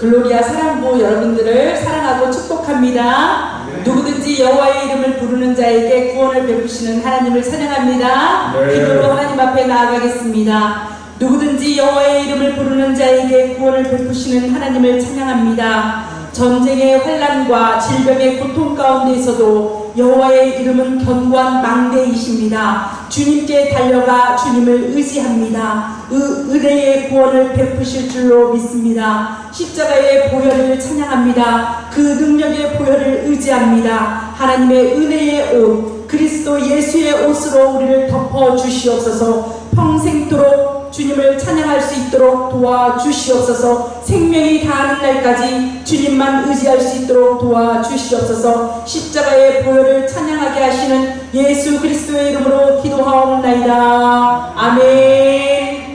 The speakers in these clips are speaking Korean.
글로리아 사랑부 여러분들을 사랑하고 축복합니다. 네. 누구든지 여호와의 이름을 부르는 자에게 구원을 베푸시는 하나님을 찬양합니다. 네. 기도로 하나님 앞에 나아가겠습니다. 누구든지 여호와의 이름을 부르는 자에게 구원을 베푸시는 하나님을 찬양합니다. 전쟁의 환난과 질병의 고통 가운데에서도 여호와의 이름은 견고한 망대이십니다. 주님께 달려가 주님을 의지합니다. 은혜의 구원을 베푸실 줄로 믿습니다. 십자가의 보혈을 찬양합니다. 그 능력의 보혈을 의지합니다. 하나님의 은혜의 옷, 그리스도 예수의 옷으로 우리를 덮어 주시옵소서. 평생토록 주님을 찬양할 수 있도록 도와주시옵소서. 생명이 다하는 날까지 주님만 의지할 수 있도록 도와주시옵소서. 십자가의 보혈을 찬양하게 하시는 예수 그리스도의 이름으로 기도하옵나이다. 아멘.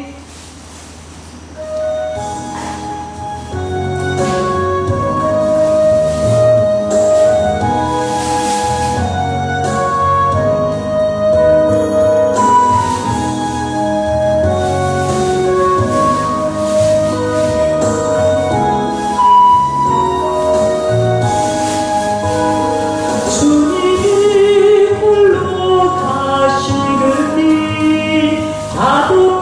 주님이 홀로 가시느니 파도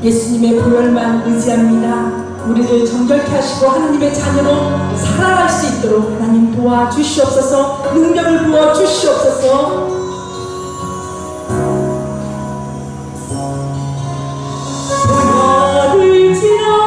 예수님의 보혈만 의지합니다. 우리를 정결케 하시고 하나님의 자녀로 살아갈 수 있도록 하나님 도와주시옵소서. 능력을 부어 주시옵소서. 보혈을 지나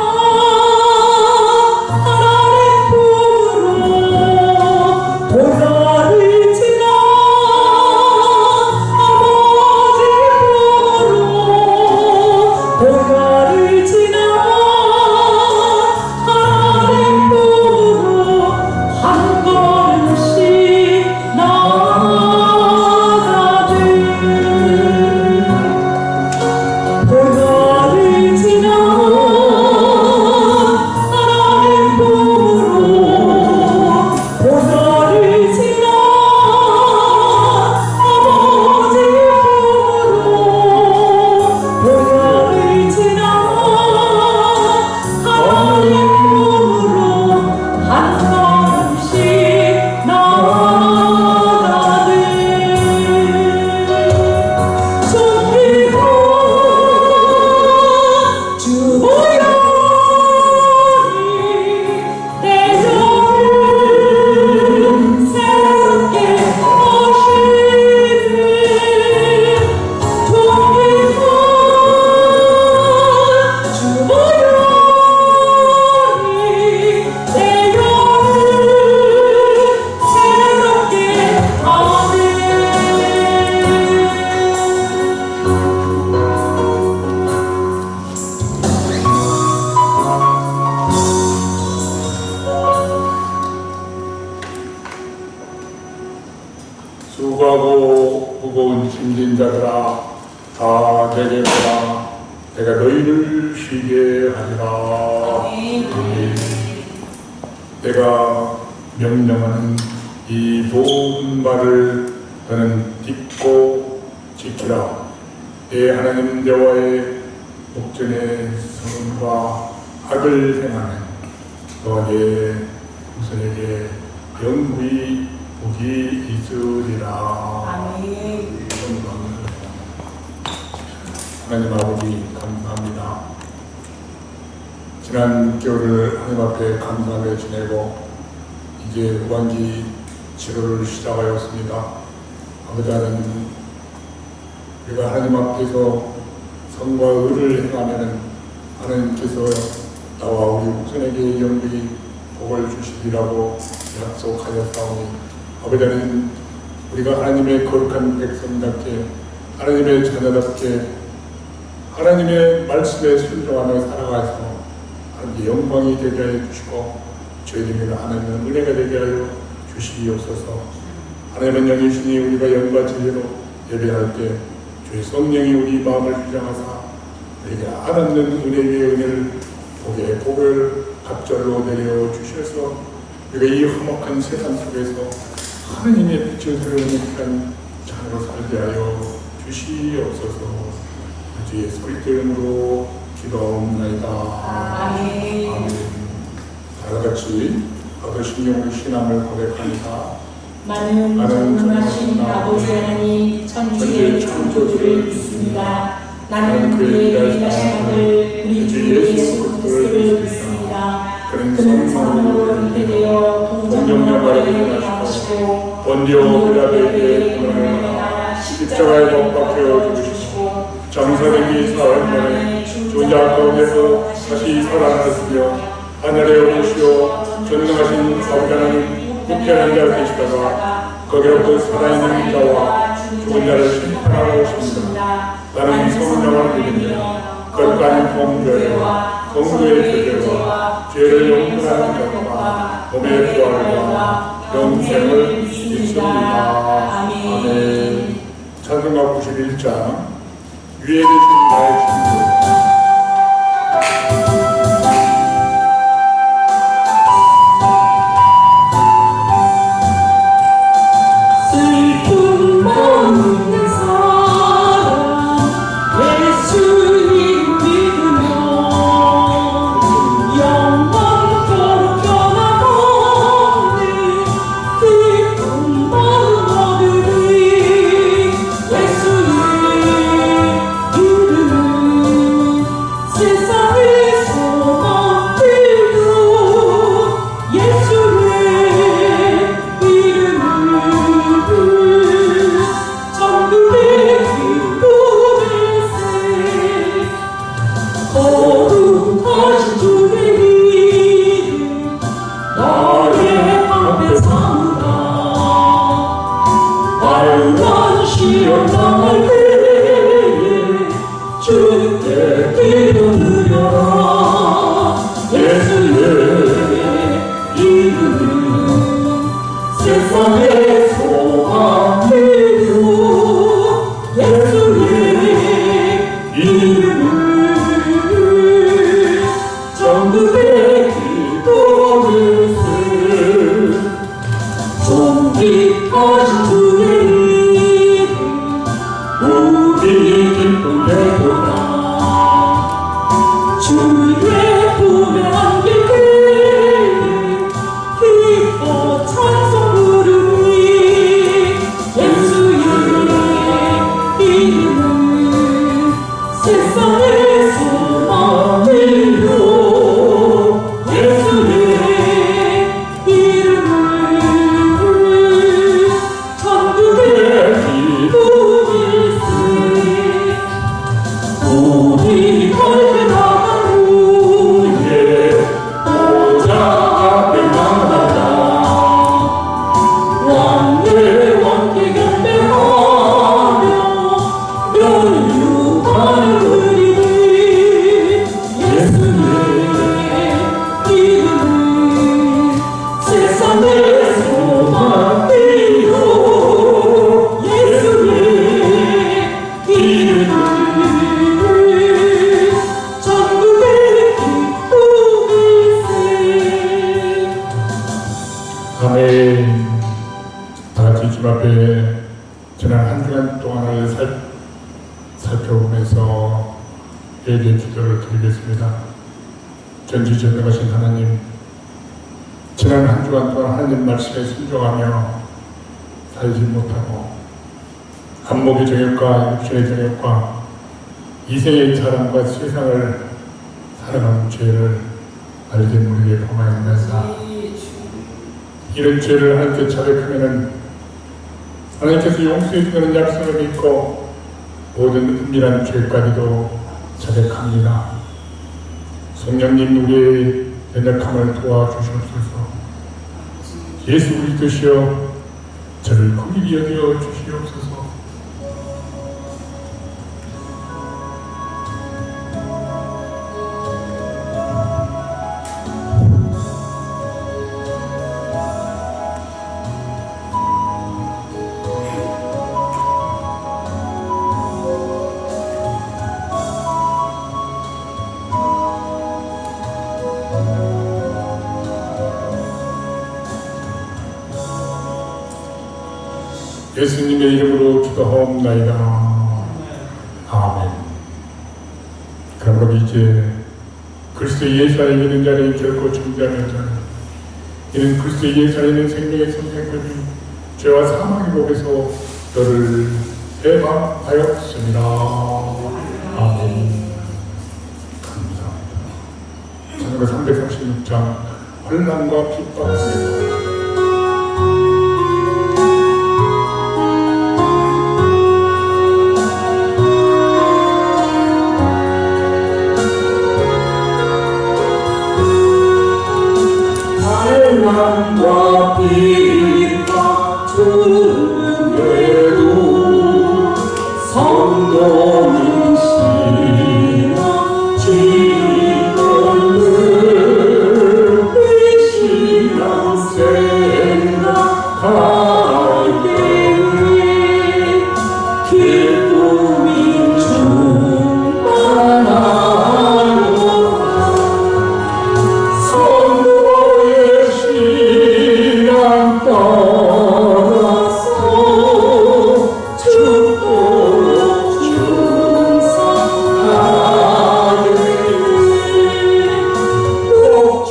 수고하고 무거운 짐진 자들아 다 내게 오라. 내가 너희를 쉬게 하리라. 내가 명령하는 이 모든 말을 너는 듣고 지키라. 내 하나님 여호와의 목전의 선과 악을 행하는 너의 후손에게 영구히 복이 있으리라. 아멘. 하나님 아버지 감사합니다. 지난 겨울을 하나님 앞에 감사하며 지내고 이제 후반기 7월을 시작하였습니다. 아버지 하나님, 우리가 하나님 앞에서 선과 의를 행하면 하나님께서 나와 우리 후손에게 영원히 복을 주시리라고 약속하였사오니 아버지 하나님, 우리가 하나님의 거룩한 백성답게 하나님의 자녀답게 하나님의 말씀에 순종하며 살아가서 하나님의 영광이 되게 하여 주시고 저희들에게 하나님의 은혜가 되게 하여 주시옵소서. 하나님은 영이시니 우리가 영과 진리로 예배할 때 주의 성령이 우리 마음을 휘장하사 우리에게 알았는 은혜 위에 은혜를 복에 복을 갑절로 내려 주셔서 우리가 이 험악한 세상 속에서 하나님의 빛을 드러내는 자녀로 살게 하여 주시옵소서. 주 예수 그리스도 이름으로 기도하옵나이다. 아멘. 아멘. 다같이 아버지의 신앙을 고백합니다. 많은 존귀하신 아버지 하나님 천주의 창조주를 믿습니다. 나는 그의 위대하신 아들 우리 주 예수 그리스도를 믿습니다. 그는 성령으로 잉태되어 동정녀 마리아에게 나시고 본디오 빌라도에게 고난을 받아 십자가에 못 박혀 죽으시고 장사되기 사흘 만에 존재 가운데서 다시 살아나셨으며 하늘에 오르시어 전능하신 아버지 하나님 육편한 자를 계시다가 거기로부터 살아있는 자와 죽은 자를 심판하러 오십니다. 나는 성령을 믿으며 거룩한 공교회와 성도의 교제와 죄를 용서하는 것과 몸의 부활과 영생을 믿습니다. 아멘. 찬송가 91장 위에 계신 나의 친구 나의 방패 삼으라. 환난 시험 당할 때에 주께 기도드려라. 예수의 이름은 세상의 소망이요. 예수의 이름은 전국의 기도를 존귀하신 주의 이름 우리 기쁨 되도다. 주의 품에 안길 때에 기뻐 찬송 부르니 예수의 이름은 세상의 소망이요. 예수의 이름은 천국의 기쁨일세. 우리 걸게 나간 후에 보좌 앞에 나가라. 왕의 왕께 경배하며 면류관을 누리니 예수의 이름은 세상의 소망이요. 예수의 이름은 전국의 기쁨일세. 아멘. 다 같이 주님 앞에 지난 한 주간 동안을 살펴보면서 예배 기도를 드리겠습니다. 전지전능하신 하나님, 지난 한 주간 동안 하나님 말씀에 순종하며 살지 못하고 안목의 정욕과 육신의 정욕과 이생의 사랑과 세상을 사랑하는 죄를 알게 모르게 범하였나이다. 이런 죄를 하나님께 자백하면은 하나님께서 용서해 주는 약속을 믿고 모든 은밀한 죄까지도 자백합니다. 성령님 우리의 연약함을 도와주시옵소서. 예수 그리스도시여 저를 긍휼히 여겨 주시옵소서. 예수님의 이름으로 기도하옵나이다. 아멘. 그러므로 이제 그리스도 예수 안에 있는 자는 결코 존재하는 자는 이는 그리스도 예수 안에 있는 생명의 선생님이 죄와 사망의 법에서 너를 해방하였습니다. 아멘. 감사합니다. 찬송 336장 환난과 핍박입니다. 환난과 핍박 중에도 성도는 신앙 지켰네. 이 신앙 생각할 때에 기쁨이 충만하도다. 성도의 신앙 떠나서 죽도록 충성하게 복주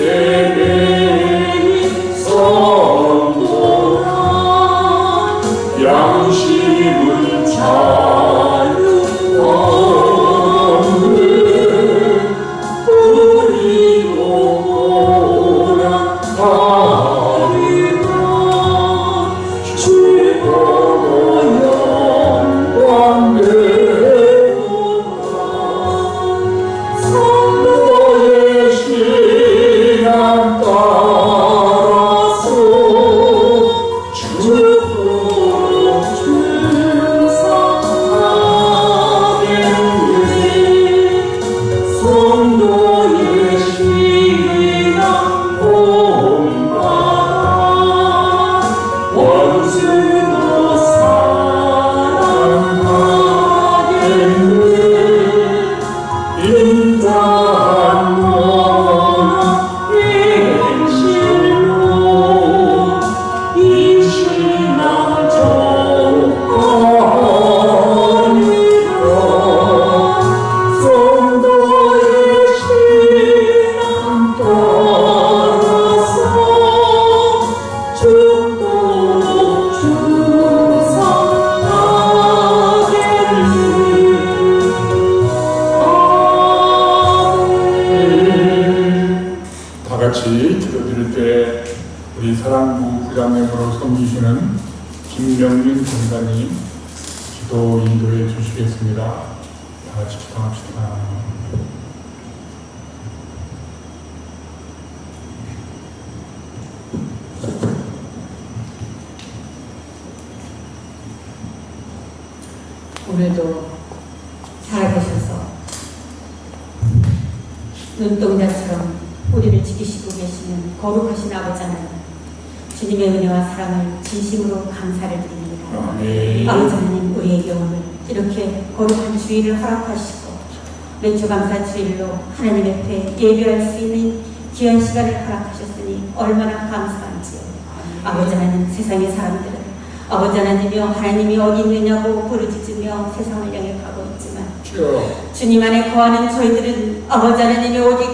예배인 성도라. 양심은 자유없네. 우리도 고난하리라. 주의 보고 영광 되도다. 성도의 신앙 따라 우리 사랑부 부장님으로 섬기시는 김명민 권사님 기도 인도해 주시겠습니다. 다 같이 기도합시다. 오늘도 살아계셔서 눈동자처럼 우리를 지키시고 계시는 거룩하신 아버지 하나님, 주님의 은혜와 사랑을 진심으로 감사를 드립니다. 아버지 하나님, 우리에게 오늘 이렇게 거룩한 주일을 허락하시고 맥주감사 주일로 하나님 앞에 예배할 수 있는 귀한 시간을 허락하셨으니 얼마나 감사한지요. 아버지 하나님, 세상의 사람들은 아버지 하나님이여 하나님이 어디 있느냐고 부르짖으며 세상을 향해 가고 있지만 주님 안에 거하는 저희들은 아버지 하나님이 오직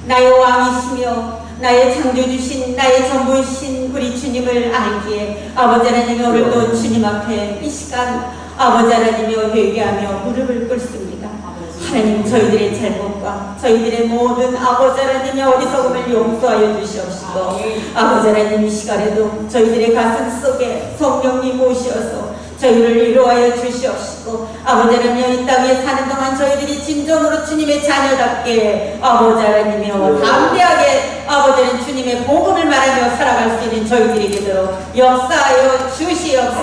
나의 왕이시며 나의 창조주신 나의 전부이신 우리 주님을 알기에 아버지 하나님이 오늘도 주님 앞에 이 시간 아버지 하나님이여 회개하며 무릎을 꿇습니다. 하나님, 저희들의 잘못과 저희들의 모든 아버지 하나님의 어리석음을 용서하여 주시옵시고 아버지 하나님, 이 시간에도 저희들의 가슴 속에 성령님 오셔서 저희를 위로하여 주시옵시고 아버지 하나님, 이 땅에 사는 동안 저희들이 진정으로 주님의 자녀답게 아버지 하나님이여 담대하게 아버지 하나님 주님의 복음을 말하며 살아갈 수 있는 저희들이 되도록 역사하여 주시옵소서.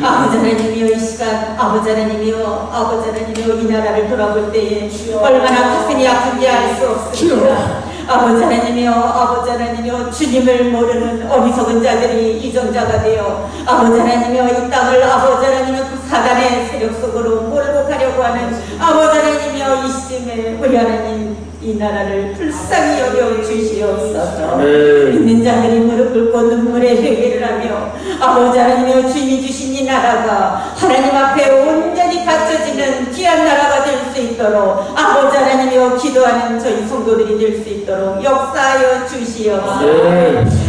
아버지 하나님이여, 이 시간 아버지 하나님이여 아버지 하나님이여 이 나라를 돌아볼 때에 얼마나 가슴이 아픈지 알 수 없습니다. 아버지 하나님이여 아버지 하나님이여 주님을 모르는 어리석은 자들이 이정자가 되어 아버지 하나님이여 이 땅을 아버지 하나님이여 그 사단의 세력 속으로 몰고 가려고 하는 아버지 하나님이여 이 시점에 우리 하나님 이 나라를 불쌍히 여겨 주시옵소서. 믿는 자들이 무릎 꿇고 눈물의 회개를 하며 아버지 하나님이여 주님이 주신 이 나라가 하나님 앞에 온전히 갖춰지는 귀한 나라가 될 수 있도록 아버지 하나님이여 기도하는 저희 성도들이 될 수 있도록 역사하여 주시옵소서.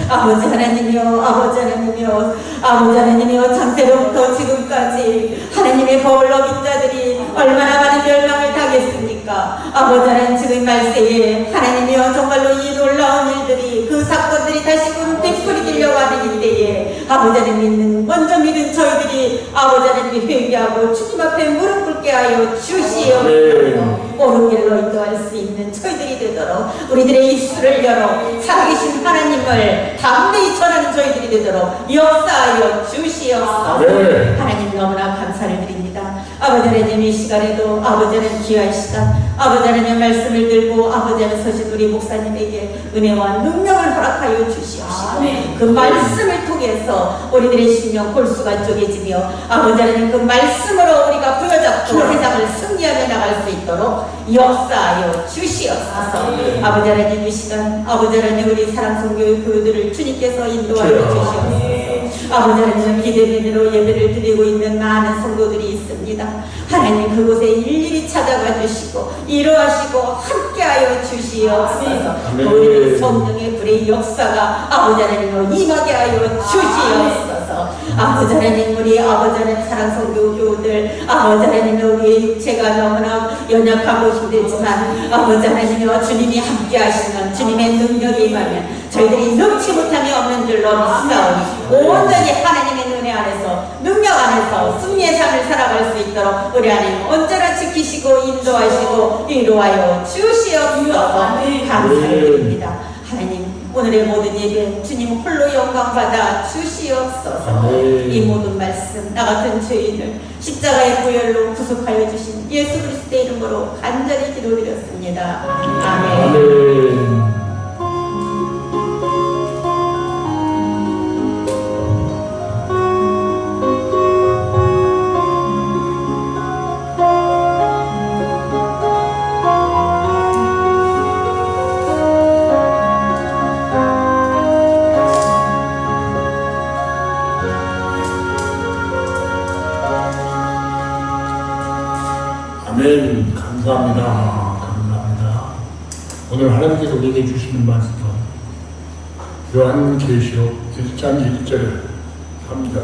아버지 하나님이여 아버지 하나님이여 아버지 하나님이여 창세로부터 지금까지 하나님의 법을 어긴 자들이 얼마나 많은 멸망을 당했습니까? 아버지 하나님, 지금 말세에 하나님이여 정말로 이 놀라운 일들이 그 사건들이 다시금 되풀이되려고 하는 때에 아버지 하나님 믿는 먼저 믿은 저희들이 아버지 하나님이 회개하고 주님 앞에 무릎 꿇게 하여 주시옵소서. 옳은 길로 인도할 수 있는 저희들이 되도록 우리들의 입술을 열어 살아계신 하나님을 담대히 전하는 저희들이 되도록 역사하여 주시옵소서. 하나님, 너무나 감사를 드립니다. 아버지 하나님, 이 시간에도 아버지 하나님 귀한 시간 아버지 하나님 말씀을 들고 아버지 하나님 서신 우리 목사님에게 은혜와 능력을 허락하여 주시옵시고 그 말씀을 통해서 우리들의 심령 골수가 쪼개지며 아버지 하나님 그 말씀으로 우리가 부여잡고 세상을 승리하며 나갈 수 있도록 역사하여 주시옵소서. 아버지 하나님, 이 시간 아버지 하나님 우리 사랑성교회 교우들을 주님께서 인도하여 주시옵소서. 아버지 하나님, 기대면으로 예배를 드리고 있는 많은 성도들이 있습니다. 하나님, 그곳에 일일이 찾아가 주시고 이루하시고 함께하여 주시옵소서. 우리의 성령의 불의 역사가 아버지 하나님으로 임하게 하여 주시옵소서. 아버지 하나님, 우리 아버지 하나님 사랑성교 교우들 아버지 하나님, 우리의 육체가 너무나 연약하고 힘들지만 아버지 하나님이여 주님이 함께하시는 주님의 능력이 임하면 저희들이 능치 못함이 없는 줄로 믿사오니 온전히 하나님의 은혜 안에서 능력 안에서 승리의 삶을 살아갈 수 있도록 우리 하나님 언제나 지키시고 인도하시고 위로하여 주시옵소서. 감사드립니다. 하나님, 오늘의 모든 예배 주님 홀로 영광받아 주시옵소서. 이 모든 말씀 나 같은 죄인을 십자가의 보혈로 구속하여 주신 예수 그리스도의 이름으로 간절히 기도드렸습니다. 아멘. 아멘. 감사합니다. 감사합니다. 오늘 하나님께서 우리에게 주시는 말씀 요한계시록 1장 1절 3절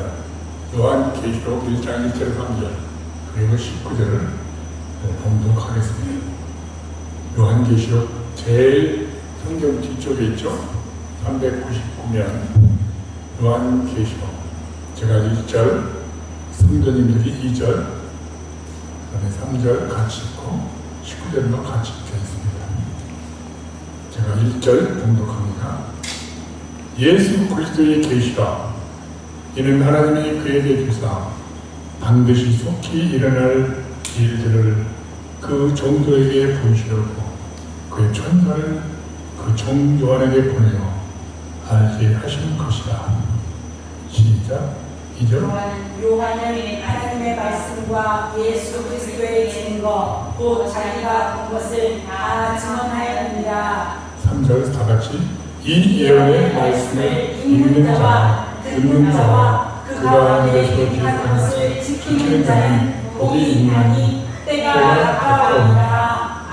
요한계시록 1장 1절 3절 그리고 19절을 봉독하겠습니다. 요한계시록 제일 성경 뒤쪽에 있죠. 399면 요한계시록 제가 1절, 성도님들이 2절, 그다음에 3절 같이 읽고 19절만 같이 읽겠습니다. 제가 1절 봉독합니다. 예수 그리스도의 계시라. 이는 하나님이 그에게 주사 반드시 속히 일어날 일들을 그 종들에게 보이시려고 그의 천사를 그 종 요한에게 보내어 알게 하시는 것이다. 시작. 2절. 요한은 하나님의 말씀과 예수 그리스도의 증거 곧 자기가 본 것을 다 증언하였느니라. 3절 다같이 이 예언의 말씀을 읽는 자와 듣는 자와 그 가운데서 기록한 것을 지키는 자는 복이 있나니 때가 가까우니라.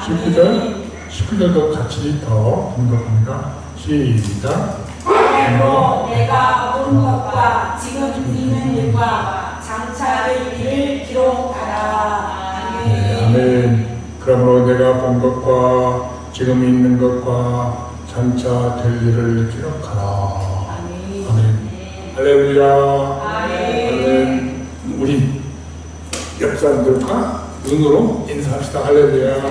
19절도 같이 더 공독합니다. 시작. 그러므로 내가 본 것과 지금 있는 일과 장차 될 일을 기록하라. 네, 아멘. 그러므로 내가 본 것과 지금 있는 것과 장차 될 일을 기록하라. 아멘. 할렐루야. 아멘. 우리 옆 사람들과 눈으로 인사합시다. 할렐루야.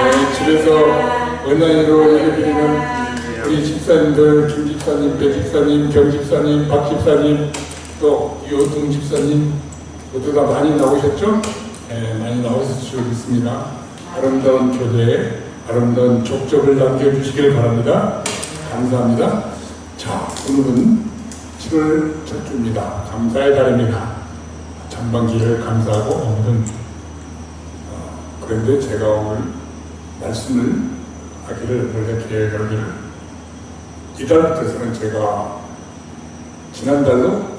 네, 집에서 온라인으로 예배드리는 우리 집사님들, 김 집사님, 배 집사님, 경 집사님, 박 집사님, 또 요동 집사님 모두 다 많이 나오셨죠? 네, 많이 나오셨을 있습니다. 아름다운 교회에 아름다운 족적을 남겨주시길 바랍니다. 감사합니다. 자, 오늘은 7월 첫 주입니다. 감사의 달입니다. 전반기를 감사하고 오늘은 그런데 제가 오늘 말씀을 하기를 원래 계획하기를 이달부터는 제가 지난달로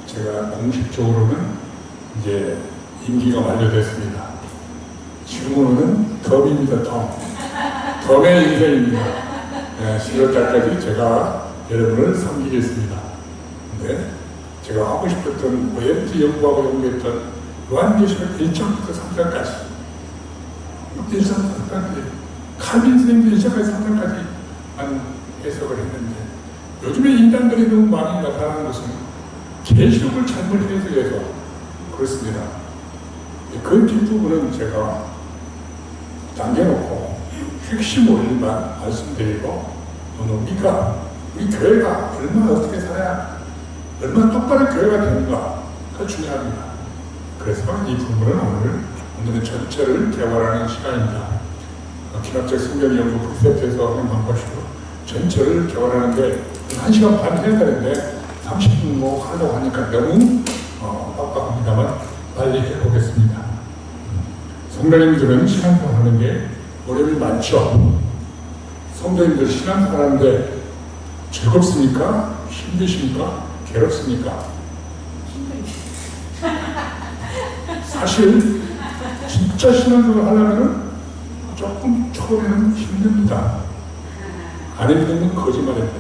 제가 공식적으로는 이제 임기가 만료됐습니다. 지금으로는 덤입니다. 덤의 인생입니다. 네, 10월달까지 제가 여러분을 섬기겠습니다. 근데 제가 하고 싶었던 OMT 연구하고 연구했던 요한계시록 1장부터 3장까지 1장 3장까지 칼빈 선생님들 1장까지 3장까지 해석을 했는데 요즘에 인간들이 너무 많이 나타나는 것은 계시록을 잘못 해석해서 그렇습니다. 그 뒷부분은 제가 남겨놓고 핵심 원리만 말씀드리고 우리가 우리 교회가 얼마나 어떻게 살아야 얼마나 똑바른 교회가 되는가 더 중요합니다. 그래서 이 부분은 오늘은 전체를 개발하는 시간입니다. 기납적 성경 연구 프로젝트에서 하는 것이고 전체를 개발하는데 1시간 반 해야 되는데 30분 뭐 하려고 하니까 너무 빡빡합니다만 빨리 해보겠습니다. 성도님들은 신앙생활 하는 게 어려움이 많죠. 성도님들 신앙생활 하는데 즐겁습니까? 힘드십니까? 괴롭습니까? 사실 진짜 신앙생활 하려면 조금 처음에는 힘듭니다. 안 힘들면 거짓말입니다.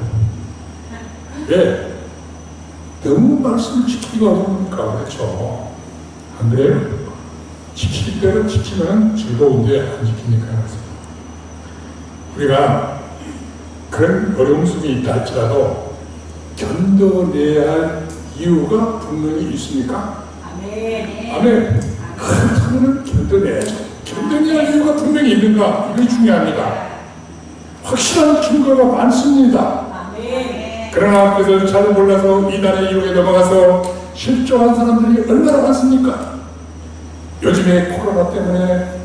왜? 너무 말씀을 지키기가 어려우니까 그렇죠. 안 그래요? 지킬 때는 지키면 즐거운데 안 지키니까 그렇습니다. 우리가 그런 어려움 속에 있다 할지라도 견뎌내야 할 이유가 분명히 있습니까? 아멘. 그렇다면 견뎌내야죠. 견뎌내야 할 이유가 분명히 있는가? 이게 중요합니다. 확실한 증거가 많습니다. 그러나 그것을 잘 몰라서 이단의 이유에 넘어가서 실종한 사람들이 얼마나 많습니까? 요즘에 코로나 때문에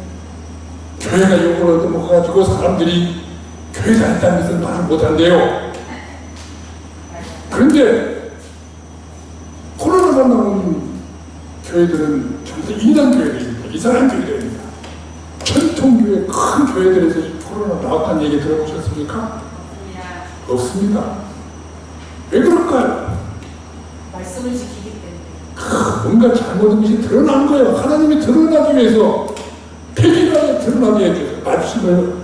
교회가 욕을 얻어먹어가지고 사람들이 교회 다닌다는 것을 말을 못한대요. 그런데 코로나가 나온 교회들은 전부 이단 교회들입니다. 이상한 교회들입니다. 전통교회 큰 교회들에서 코로나 나왔다는 얘기 들어보셨습니까? 없습니다. 왜 그럴까요? 말씀을 지키기 때문에. 뭔가 잘못한 것이 드러난 거예요. 하나님이 드러나기 위해서, 폐기가 드러나게 해줘서 말씀을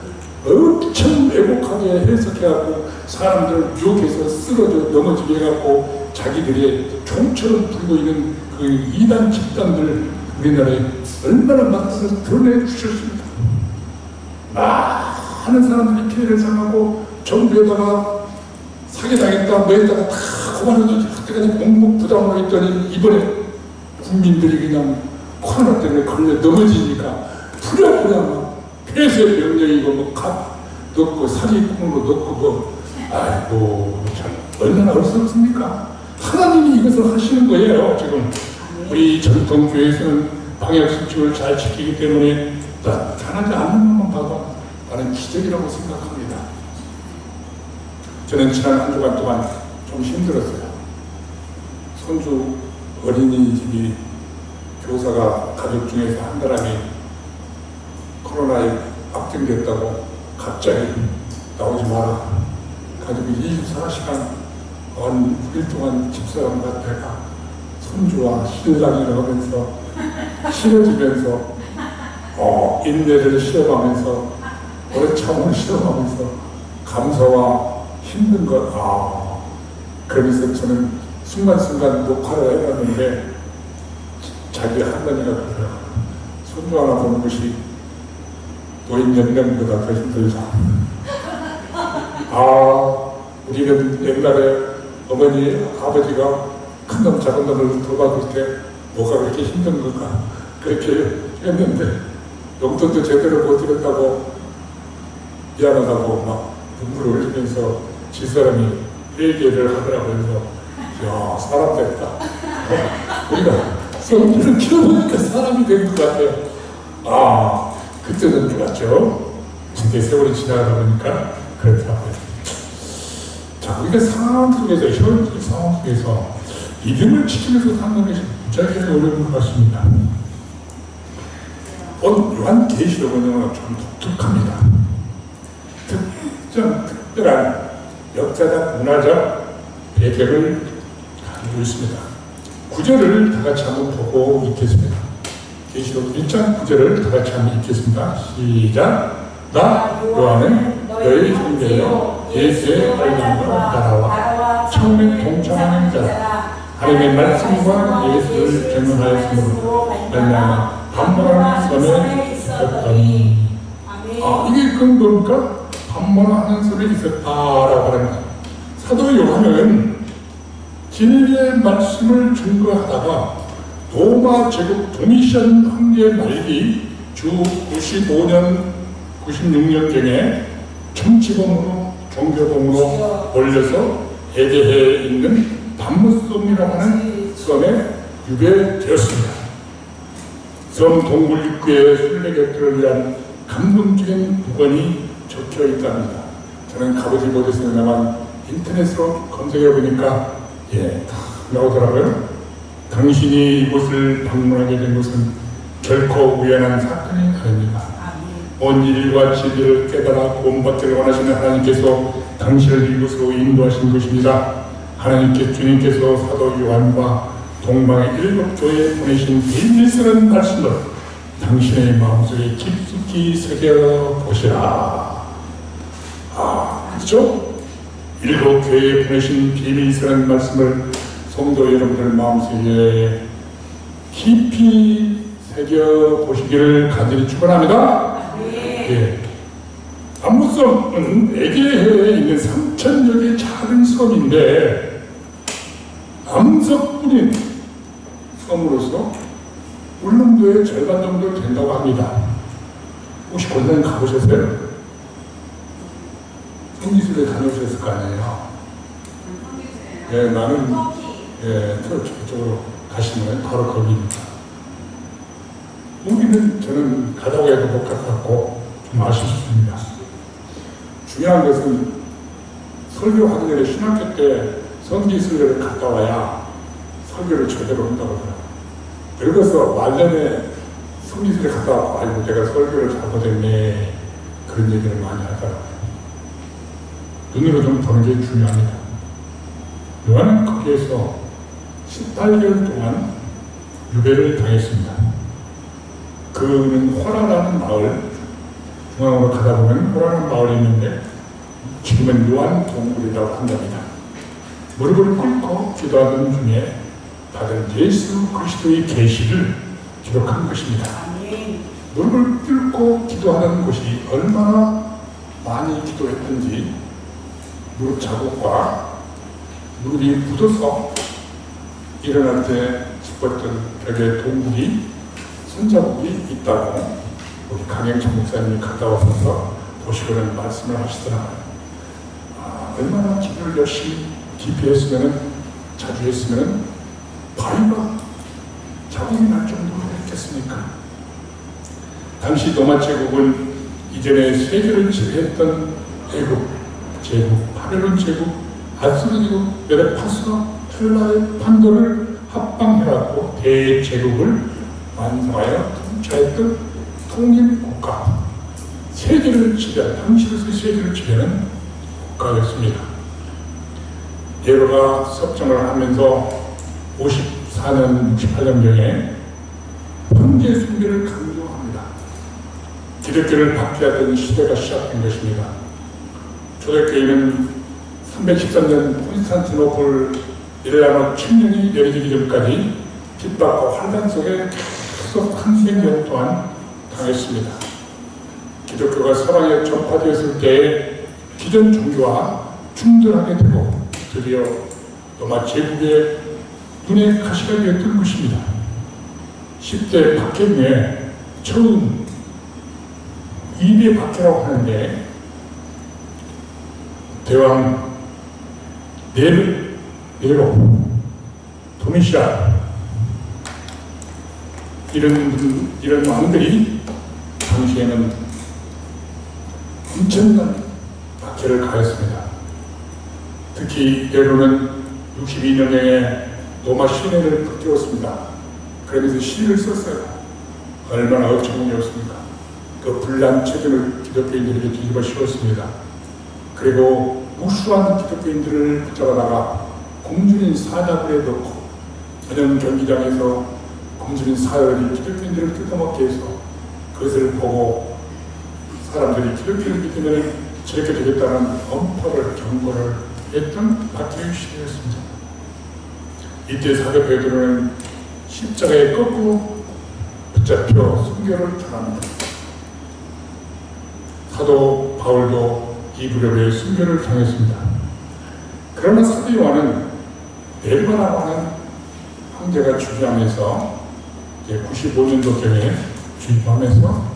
엄청 왜곡하게 해석해갖고 사람들을 유혹해서 쓰러져 넘어지게 해갖고 자기들의 총처럼 불고 있는 그 이단 집단들 우리나라에 얼마나 많아서 드러내 주셨습니다. 많은 사람들이 피해를 당하고 정부에다가 사기당했다 뭐 했다가 다 고만해서 그때까지 공복 부담으로 했더니 이번에 국민들이 그냥 코로나 때문에 걸려 넘어지니까 부랴부랴 막 폐쇄 명령이고 뭐 값 넣고 사기꾼으로 넣고 뭐 아이고 참 얼마나 어리석습니까? 하나님이 이것을 하시는 거예요. 지금 우리 전통교회에서는 방역수칙을 잘 지키기 때문에 나타나지 않는 것만 봐도 나는 기적이라고 생각합니다. 저는 지난 한 주간 동안 좀 힘들었어요. 손주 어린이집이 교사가 가족 중에서 한 사람이 코로나에 확진됐다고 갑자기 나오지 마라. 가족이 24시간 한 9일 동안 집사람과 내가 손주와 신랑이라고 하면서 싫어지면서 인내를 실험하면서 오래 참음을 실험하면서 감사와 힘든 것 그러면서 저는 순간순간 녹화를 해놨는데 자기 할머니가 그래요. 손주 하나 보는 것이 노인 연령보다 더 힘들다. 우리는 옛날에 어머니 아버지가 큰 놈 작은 놈을 돌봐줄 때 뭐가 그렇게 힘든 걸까 그렇게 했는데 용돈도 제대로 못 드렸다고 미안하다고 막 눈물을 흘리면서 집사람이 회개를 하더라고. 해서 야 사람 됐다. 우리가 손주를 키워보니까 사람이 된 것 같아요. 그때는 좋았죠. 근데 세월이 지나가다 보니까 그렇더라고요. 자, 우리가 상황 속에서, 현실 상황 속에서 믿음을 지키면서 사는 것이 무지하게 어려운 것 같습니다. 요한계시록은 좀 독특합니다. 특별한 역사적, 문화적 배경을 가지고 있습니다. 구절을 다 같이 한번 보고 읽겠습니다. 계시록 1장 9절을 다 같이 한번 읽겠습니다. 시작. 나 요한은 너희 형제여 예수의 말씀과 나라와 처음에 동참하는 자라. 하나님의 말씀과 예수를 증언하였으므로 말미암아 반문하는 선에 있었더니. 이게 근거니까 반문하는 선에 있었다라고 합니다. 사도 요한은 진리의 말씀을 증거하다가 로마 제국 도미시안 황제의 말기 주 95년, 96년경에 정치범으로 종교범으로 몰려서 에게해에 있는 밤무섬이라고 하는 섬에 유배되었습니다. 섬 동굴 입구에 순례객들을 위한 감동적인 부건이 적혀 있답니다. 저는 가보지 못했습니다만 인터넷으로 검색해 보니까 다 나오더라고요. 당신이 이곳을 방문하게 된 것은 결코 우연한 사건이 아닙니다. 온 일과 진리를 깨달아 구원받기를 원하시는 하나님께서 당신을 이곳으로 인도하신 것입니다. 하나님께 주님께서 사도 요한과 동방의 7교회에 보내신 비밀스러운 말씀을 당신의 마음속에 깊숙이 새겨보시라. 그렇죠? 7교회에 보내신 비밀스러운 말씀을 성도 여러분들 마음속에 깊이 새겨보시기를 간절히 축원합니다. 밤무섬은 에게해에 있는 3,000여 개의 작은 섬인데 암석뿐인 섬으로서 울릉도의 절반 정도 된다고 합니다. 혹시 권사님 가보셨어요? 성지순례 다녀오셨을 거 아니에요? 나는 저쪽으로 가시면 바로 거기입니다. 여기는 저는 가다고 해도 못 갔고 좀 아쉽습니다. 중요한 것은 설교하기 전에 신학교 때 성지순례를 갔다 와야 설교를 제대로 한다고 하더라고요. 그래서 말년에 성지순례 갔다 와서 아이고 내가 설교를 잘못했네 그런 얘기를 많이 하더라고요. 눈으로 좀 보는 게 중요합니다. 요한은 거기에서 18개월 동안 유배를 당했습니다. 그는 호라라는 마을, 중앙으로 가다 보면 호라라는 마을이 있는데 지금은 요한 동굴이라고 한답니다. 무릎을 꿇고 기도하던 중에 받은 예수 그리스도의 계시를 기록한 것입니다. 무릎을 꿇고 기도하는 것이 얼마나 많이 기도했는지 무릎 자국과 물이 묻어서 일어날 때 싶었던 벽에 동굴이 손자국이 있다고 우리 강영천 목사님이 갔다 오셔서 보시고는 말씀을 하시더라고요. 얼마나 기도를 열심히 깊이 했으면, 자주 했으면 바위가 자국이 날 정도로 했겠습니까? 당시 로마 제국은 이전에 세계를 지배했던 애국, 제국, 바벨론 제국, 아수르 제국, 메르파스와 헬라의 판도를 합방해갖고 대제국을 완성하여 통치했던 통일국가, 세계를 지배한, 당시로서 세계를 지배하는 국가였습니다. 네로가 섭정을 하면서 54년, 68년경에 황제 숭배를 강조합니다. 기독교를 박해하던 시대가 시작된 것입니다. 초대교회는 313년 콘스탄티노플 밀라노 칙령이 내려지기 전까지 핍박과 환란 속에 계속 한 세년 동안 당했습니다. 기독교가 서방에 전파되었을 때에 기존 종교와 충돌하게 되고 드디어 로마 제국의 눈에 가시가 되었던 것입니다. 10대 박해 중에 처음 2대 박해라고 하는데 대왕 네로, 도미시아 이런 왕들이 당시에는 엄청난 박해를 가했습니다. 특히 네로는 62년에 로마 시내를 불태웠습니다. 그러면서 시를 썼어요. 얼마나 억천문이었습니까? 그 불란체증을 기독교인들에게 뒤집어 씌웠습니다. 그리고 무수한 기독교인들을 붙잡아다가 공주린 사자굴에 넣고 전용 경기장에서 공주린 사열이 기독교인들을 뜯어먹게 해서 그것을 보고 사람들이 기독교를 믿으면 저렇게 되겠다는 엄포를 경고를 했던 박해의 시대였습니다. 이때 사도 베드로는 십자가에 거꾸로 붙잡혀 순교를 당합니다. 사도 바울도 이 무렵에 순교를 당했습니다. 그러나 사도 요한은 네로라고 하는 황제가 주저하면서 95년도경에 주입하면서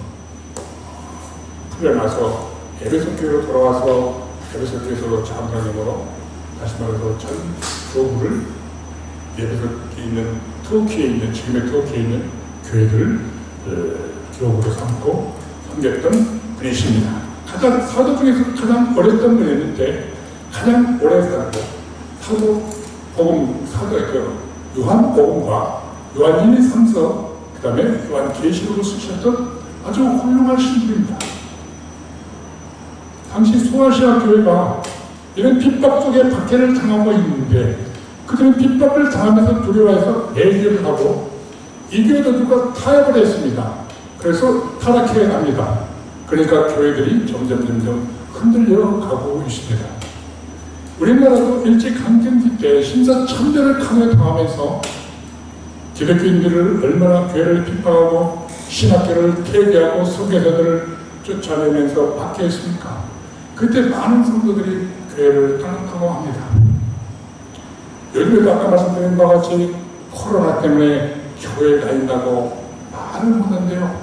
풀려나서 에베소 교회로 돌아와서 에베소 교회에서 장로님으로 다시 말해서 전 교구를 에베소에 있는 터키에 있는 지금의 터키에 있는 교회들을 교구로 삼고 섬겼던 분이십니다. 가장 사도 중에서 가장 오랫동안 분이었는데 가장 오래 살고 사도 요한 복음과 요한 1, 2, 3서 그 다음에 요한 계시록을 쓰셨던 아주 훌륭한 신들입니다. 당시 소아시아 교회가 이런 핍박 속에 박해를 당하고 있는데 그들은 핍박을 당하면서 두려워해서 매교를 하고 이 교회도 누가 타협을 했습니다. 그래서 타락해 갑니다. 그러니까 교회들이 점점 흔들려 가고 있습니다. 우리나라도 일제강점기 때 신사참배를 강요당하면서 기독교인들을 얼마나 교회를 핍박하고 신학교를 폐기하고 선교사들을 쫓아내면서 박해했습니까? 그때 많은 성도들이 교회를 떠났다고 합니다. 요즘에도 아까 말씀드린 바와 같이 코로나 때문에 교회에 다닌다고 말을 못한대요.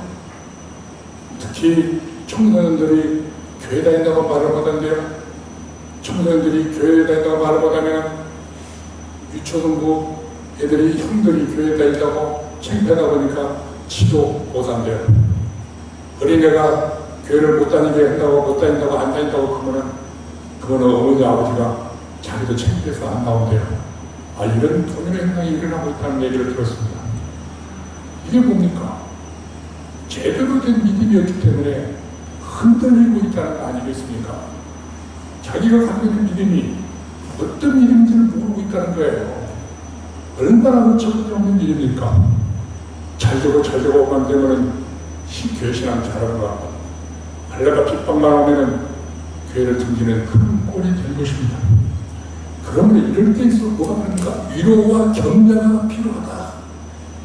특히 청소년들이 교회 다닌다고 말을 못한대요. 청소년들이 교회에 다닌다고 말을 못하면 유초등부 애들이 형들이 교회에 다닌다고 창피하다 보니까 지도 못한대요. 어린애가 교회를 못 다니게 한다고 못 다닌다고 안 다닌다고 그거는 어머니 아버지가 자기도 창피해서 안 나온대요. 이런 돈의 행동이 일어나고 있다는 얘기를 들었습니다. 이게 뭡니까? 제대로 된 믿음이었기 때문에 흔들리고 있다는 거 아니겠습니까? 자기가 갖고 있는 믿음이 어떤 믿음인지를 모르고 있다는 거예요. 얼마나 어처구니 없는 믿음입니까? 잘되고만 되면 교회 신앙 잘하는 것 같고 알라가 핍박만 오면 교회를 등지는 큰 꼴이 된 것입니다. 그러면 이럴 때에서 뭐가 필요한가? 위로와 격려가 필요하다.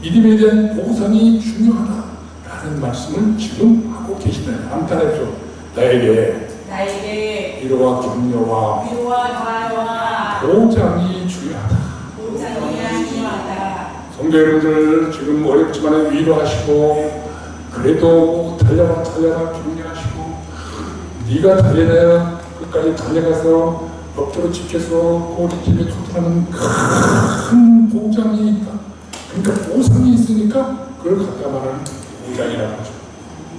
믿음에 대한 보상이 중요하다라는 말씀을 지금 하고 계시네요. 암탄했죠. 나에게 위로와 격려와 보장이 중요하다. 보장이 중요하다. 성도 여러분들 지금 어렵지만 위로하시고 그래도 달려라 격려하시고 네가 달려야 끝까지 달려가서 벽돌을 지켜서 꼬리집에 도달하는 큰 보장이 있다. 그러니까 보상이 있으니까 그걸 갖다 말하는 보장이라고 하죠.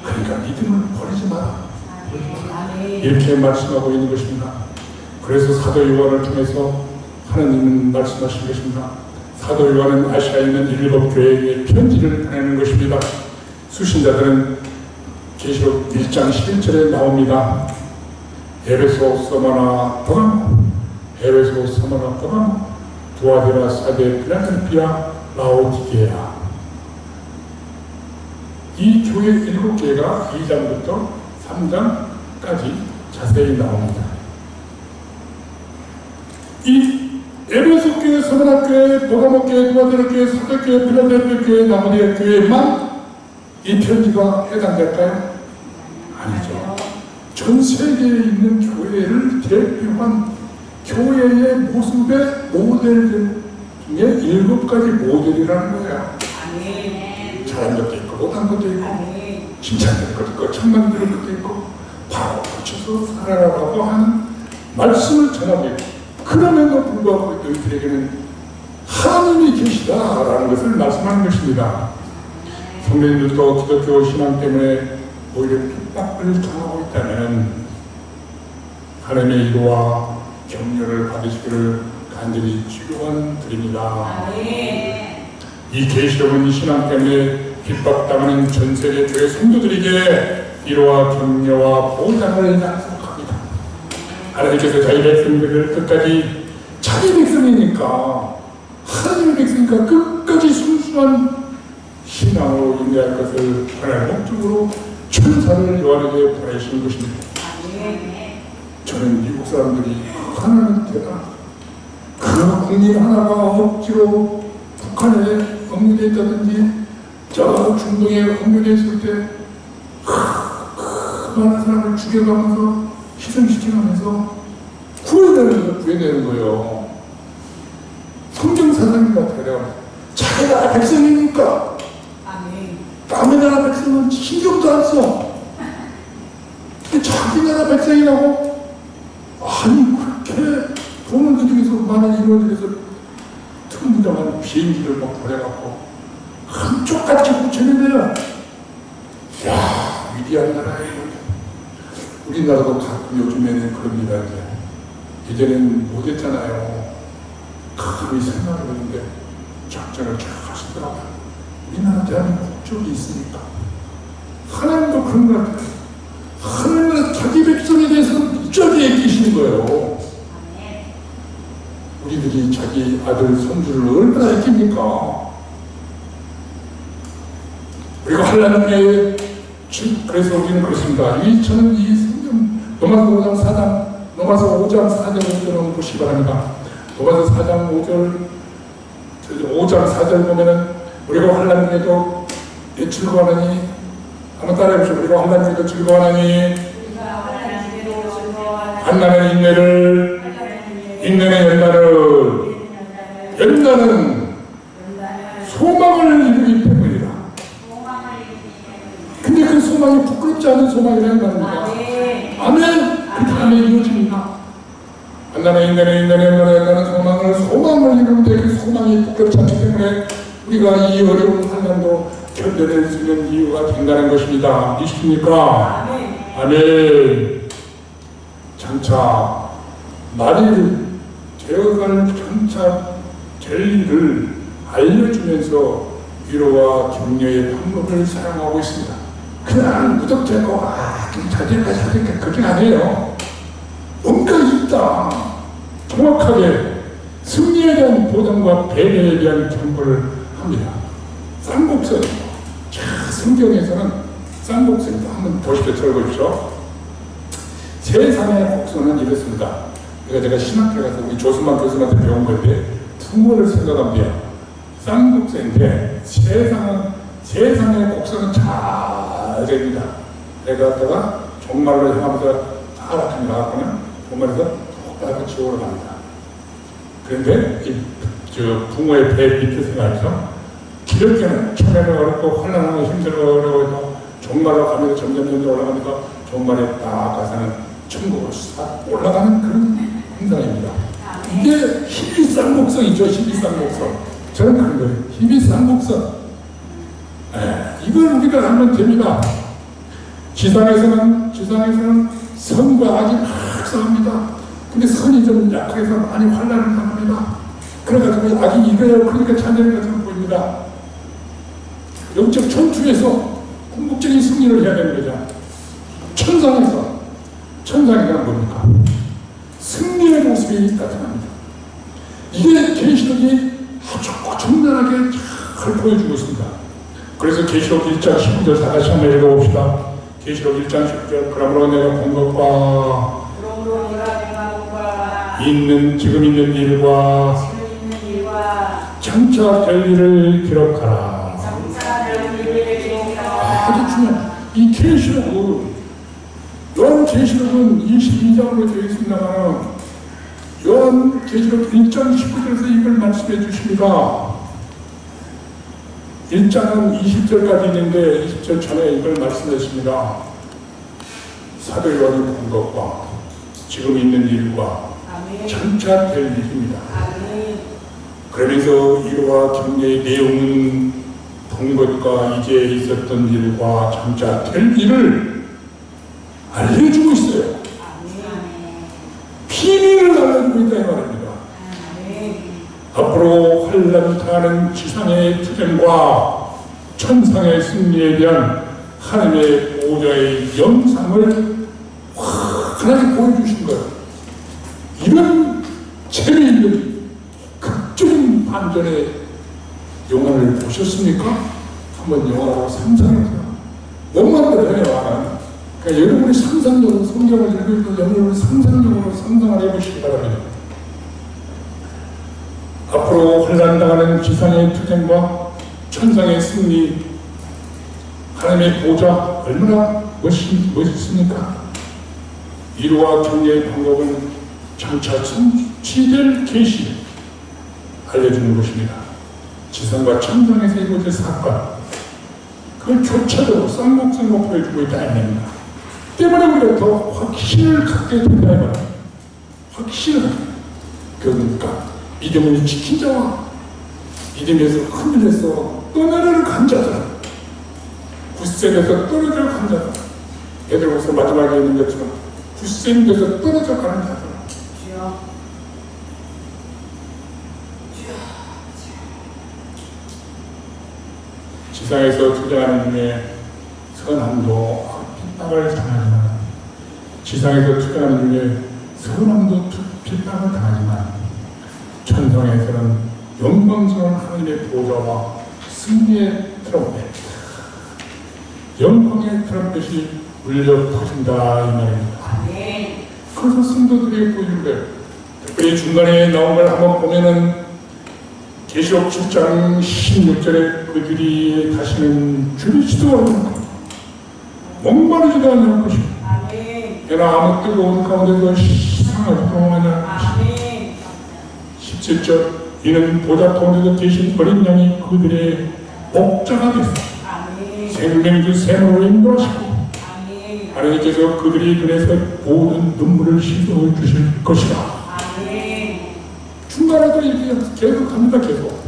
그러니까 믿음을 버리지 마라. 이렇게 말씀하고 있는 것입니다. 그래서 사도 요한을 통해서 하나님은 말씀하신 것입니다. 사도 요한은 아시아에 있는 7 교회에 편지를 보내는 것입니다. 수신자들은 계시록 1장 11절에 나옵니다. 에베소, 서머나, 버가모, 에베소, 서머나, 버가모, 두아디라, 사데, 필라델피아, 라오디게아. 이 교회 7개가 2장부터 3장까지 자세히 나옵니다. 이 에베소 교회, 서머나 교회, 버가모 교회, 두아디라 교회, 사데 교회, 필라델피아 교회, 나머지 교회만 이 편지가 해당될까요? 아니죠. 전 세계에 있는 교회를 대표한 교회의 모습의 모델들 중에 7가지 모델이라는 거예요. 잘한 것도 있고 못한 것도 있고 칭찬될 것도 있고 찬양될 것도 있고 바로 붙여서 살아라고 하는 말씀을 전하고 있고 그럼에도 불구하고 너희들에게는 하나님이 계시다라는 것을 말씀하는 것입니다. 성도님들도 기독교 신앙 때문에 오히려 핍박을 당하고 있다면 하나님의 위로와 격려를 받으시기를 간절히 축원드립니다. 이 계시록은 이 신앙 때문에 핍박당하는 전 세계 교회 성도들에게 위로와 격려와 보장을 약속합니다. 하나님께서 자기 백성들을 끝까지 자기 백성이니까 하나님의 백성이니까 끝까지 순수한 신앙으로 인도할 것을 하나님의 목적으로 천사를 요한에게 보내시는 것입니다. 저는 미국 사람들이 하나는 대단하다. 그 국민 하나가 억지로 북한에 억류되어 있다든지 저 중동에 억류되어 있을 때 많은 사람을 죽여가면서 희생시키면서 구해내는 거예요. 성경사상이 같아요. 자기가 백성이니까 남의 나라 백성은 신경도 안 써. 자기 나라 백성이라고 아니 그렇게 돈을 들여서 많은 인원들에서 튼튼한 비행기를 막 보내갖고 한쪽같이 붙였는데요. 야 위대한 나라예요. 우리나라도 가끔 요즘에는 그럽니다. 이제는 못했잖아요. 가끔이 생각을 했는데 작전을 잘 하시더라고요. 우리나라 대한민국 국적이 있으니까 하나님도 그런 것 같아요. 하나님은 자기 백성에 대해서는 무지하게 애끼시는 거예요. 우리들이 자기 아들, 손주를 얼마나 애낍니까? 그리고 하나님의 그래서 우리는 그렇습니다. 저는 이 성경 로마서 5장 4절을 보시기 바랍니다. 로마서 4장 5장 4절 보면은 우리가 환난에도 즐거워하니 한번 따라해보시죠. 우리가 환난에도 즐거워하니 환난의 인내를 인내의 연단은 소망을 이루기 때문이라. 근데 그 소망이 부끄럽지 않은 소망이라는 말입니다. 아멘. 그렇게 하면 이루어집니다. 환난의 인내는 소망을 이루는데 그 소망이 부끄럽지 않기 때문에 우리가 이 어려운 환난도 견뎌낼 수 있는 이유가 된다는 것입니다. 믿으십니까? 아멘. 장차 말일 되어갈 장차 될 일을 알려주면서 위로와 격려의 방법을 사용하고 있습니다. 그냥 무턱대고 자질까 그게 아니에요. 뭔가 있다. 정확하게 승리에 대한 보장과 배려에 대한 경고를 합니다. 쌍곡선. 성경에서는 쌍곡선이다. 한번 보시죠. 들어보십시오. 세상의 곡선은 이렇습니다. 제가 신학교 가서 우리 조수만 교수한테 배운 건데 두모를 생각합니다. 쌍곡선인데 세상의 곡선은 잘 됩니다. 내가 갔다가 종말로 향하면서 타락하게 나갔거나 종말에서 똑바로 지옥으로 갑니다. 그런데 저 붕어의 배 밑에 생각해서 기력기는 처음에는 어렵고 환란하고 힘들고 어려워서 종말로 가면서 점점 올라가니까 종말에 딱 가서는 천국으로 싹 올라가는 그런 현상입니다. 이게 힘이 쌍곡성이죠. 힘이 쌍곡성. 저는 그런 거예요. 힘이 쌍곡성. 이걸 우리가 알면 됩니다. 지상에서는 선과 악이 막 싸웁니다. 근데 선이 좀 약해서 많이 환란을 당합니다. 그래가지고 악이 이겨요. 그러니까 찬양이 것처럼 보입니다. 영적 전투에서 궁극적인 승리를 해야 되는 거죠. 천상이란 뭡니까? 승리의 모습이 나타납니다. 이게 계시록이 아주 정연하게 잘 보여주고 있습니다. 그래서 계시록 1장 19절 다 같이 한번 읽어봅시다. 계시록 1장 19절 그러므로 내가 본 것과 지금 있는 일과 장차 될 일을 기록하라. 아주 중요한 이 계시록은 요한 계시록은 22장으로 되어 있습니다만 요한 계시록 1장 19절에서 이걸 말씀해 주십니다. 1장은 20절까지 있는데 20절 전에 이걸 말씀했습니다. 사도 요한이 본 것과 지금 있는 일과 장차 될 일입니다. 그러면서 이와 경례의 내용은 본 것과 이제 있었던 일과 장차 될 일을 알려주고 있어요. 비밀을 알려주고 있다 이 말입니다. 앞으로 환란 당하는 지상의 투쟁과 천상의 승리에 대한 하나님의 보호자의 영상을 환하게 보여주신 거예요. 이런 재미있는 극적인 반전의 영화를 보셨습니까? 한번 영화로 상상해보세요. 영화를 해요. 그러니까 여러분이 상상력으로 성경을 읽을 때 여러분이 상상력으로 상상을 해보시기 바랍니다. 앞으로 환란당하는 지상의 투쟁과 천상의 승리, 하나님의 보좌 얼마나 멋있습니까? 이루와 경례의 방법은 장차 성취될 계시를 알려주는 것입니다. 지상과 천상에서 이루어질 사건, 그걸 교차적으로 쌍곡성으로 보여주고 있다 아닙니다. 때문에 우리가 더 확신을 갖게 된다 말이에요. 확신을 그러니까 믿음을 지킨 자와 믿음에서 흔들려서 떠나려는 간 자들, 굳센데서 떨어져 간 자들, 베드로서 마지막에 있는 것처럼 굳센데서 떨어져 가는 자들. 지상에서 투쟁하는 중에 선함도 핍박을 당하지만, 지상에서 투쟁하는 중에 선함도 핍박을 당하지만, 천상에서는 영광스러운 하나님의 보좌와 승리의 트럼펫, 영광의 트럼펫이 울려 퍼진다 이 말입니다. 그래서 성도들에게 보여준 거예요. 특별히 중간에 나온 걸 한번 보면은 계시록 7장 16절에 그들이 다시는 줄이지도 않는 것, 목마르지도 않는 것이고, 그러나 아무 뜨거운 가운데서 상하지도 않는 것이고, 17절 이는 보좌 가운데서 계신 어린 양이 그들의 목자가 되사 생명주 샘으로 인도하시고, 하나님께서 그들이 눈에서 모든 눈물을 씻어 주실 것이다. 중간에도 이렇게 계속 합니다. 계속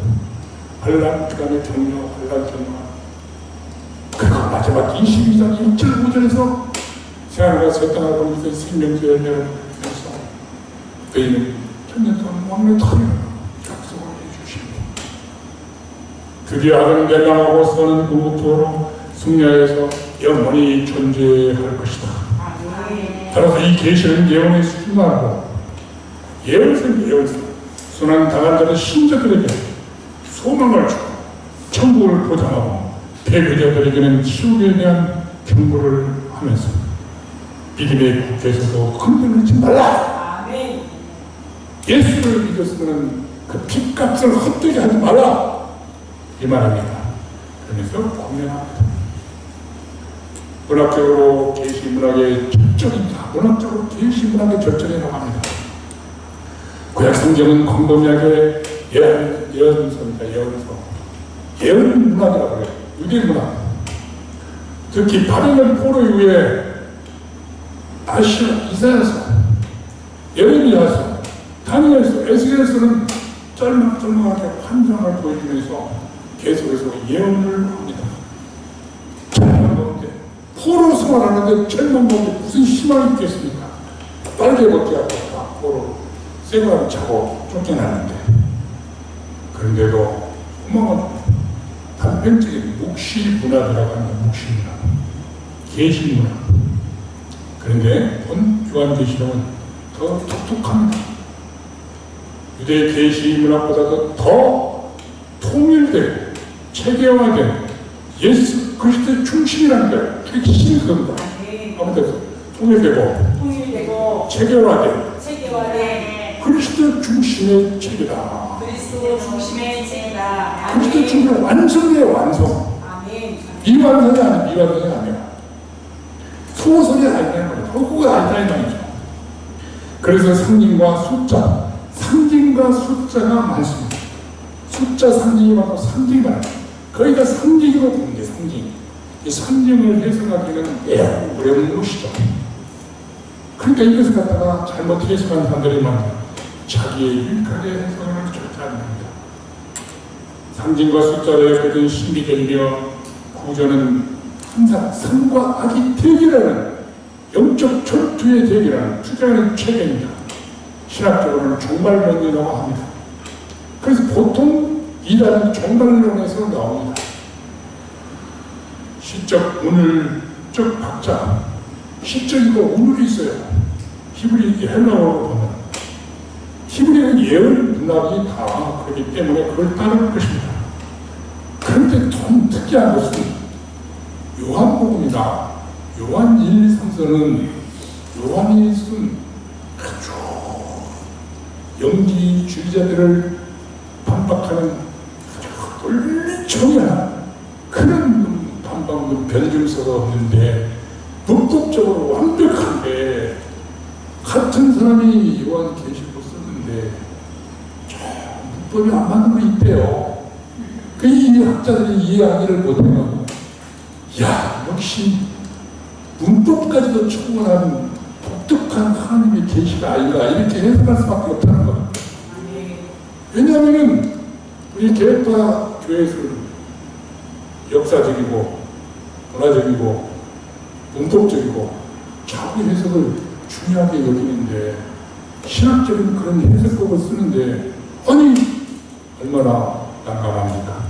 환란 그다음에 경려, 환란 경려. 그리고 마지막 22장 1절 5절에서 생활과 새 땅을 보면서 생명주 열매를 해서 너희는 천년 동안 왕래토리라 약속을 해주십니다. 드디어 악은 멸망하고 선은 궁극적으로 승리하여서 영원히 존재할 것이다. 따라서 이 계시는 예언의 수준하고 예언성 순환 당한 자는 신자들에게 소망을 주고 천국을 보장하고 패배자들에게는 지옥에 대한 경고를 하면서 믿음의 국회에서도 흔들리지 말라. 예수를 믿었으면 그 핏값을 헛되게 하지 말라 이 말입니다. 그러면서 공명합니다. 문학적으로 계시문학의 절정입니다. 문학적으로 계시문학의 절정이라고 합니다. 구약 성경은 광범위하게 예언서입니다. 예언 문학이라고 해요. 유대 문학. 특히 바벨론 포로 이후에 아시아, 이사야서, 예레미야서, 다니엘서, 에스겔서는 짤막짤막하게 환상을 보여주면서 계속해서 예언을 합니다. 절망 가운데 포로 생활하는데 절망 가운데 무슨 희망이 있겠습니까? 빨개 벗기하고 다 포로 쇠고랑 차고 쫓겨났는데, 그런데도 소망은 단편적인 묵시 문화라고 하는 묵시 문화, 계시 문화. 그런데 본 요한계시록은 더 독특합니다. 유대 계시 문학보다도 더 통일되고 체계화된 예수 그리스도의 중심이라는 걸 핵심이 그겁니다. 아무튼 통일되고 체계화된 그리스도 중심의 체계다. 그리스도 중심의 체계다. 그리스도 중심의 완성의 완성. 아멘. 미완성이 아니야. 소설이 아니라는 거죠. 허구가 아니라는 말이죠. 그래서 상징과 숫자가 많습니다. 숫자 상징이 많고 상징이 많아요. 거기가 상징으로 보는 게 상징. 이 상징을 해석하기는 매우 어려운 것이죠. 그러니까 이것을 갖다가 잘못 해석하는 사람들이 많아요. 자기의 유익하게 해석을 절대 안 합니다. 상징과 숫자를 엮어준 신비적이며 구조는 항상 선과 악이 대결하는 영적 전투의 대결하는 투쟁하는 체계입니다. 신학적으로는 종말론이라고 합니다. 그래서 보통 이라는 종말론에서 나옵니다. 시적 운을적 박자, 시적이고 운을이 있어요. 히브리 헬라어로 보면 히브리는 예언 문학이 다 그렇기 때문에 그걸 따를 것입니다. 그런데 좀 특이한 것은 요한복음이나 요한 1, 3서는 요한이 쓴 아주 영지주의자들을 반박하는 아주 논리청이한 그런 반박문 변증서가 없는데 문법적으로 완벽한데 같은 사람이 요한계시록 썼는데 문법이 안 맞는 거 있대요. 이 학자들이 이해하기를 못해요. 야, 역시 문법까지도 초월한 독특한 하나님의 계시가 아닌가 이렇게 해석할 수밖에 없다는 거예요. 왜냐하면 우리 개혁파 교회에서는 역사적이고 문화적이고 문법적이고 자꾸 해석을 중요하게 여기는데 신학적인 그런 해석법을 쓰는데 아니 얼마나 난감합니까?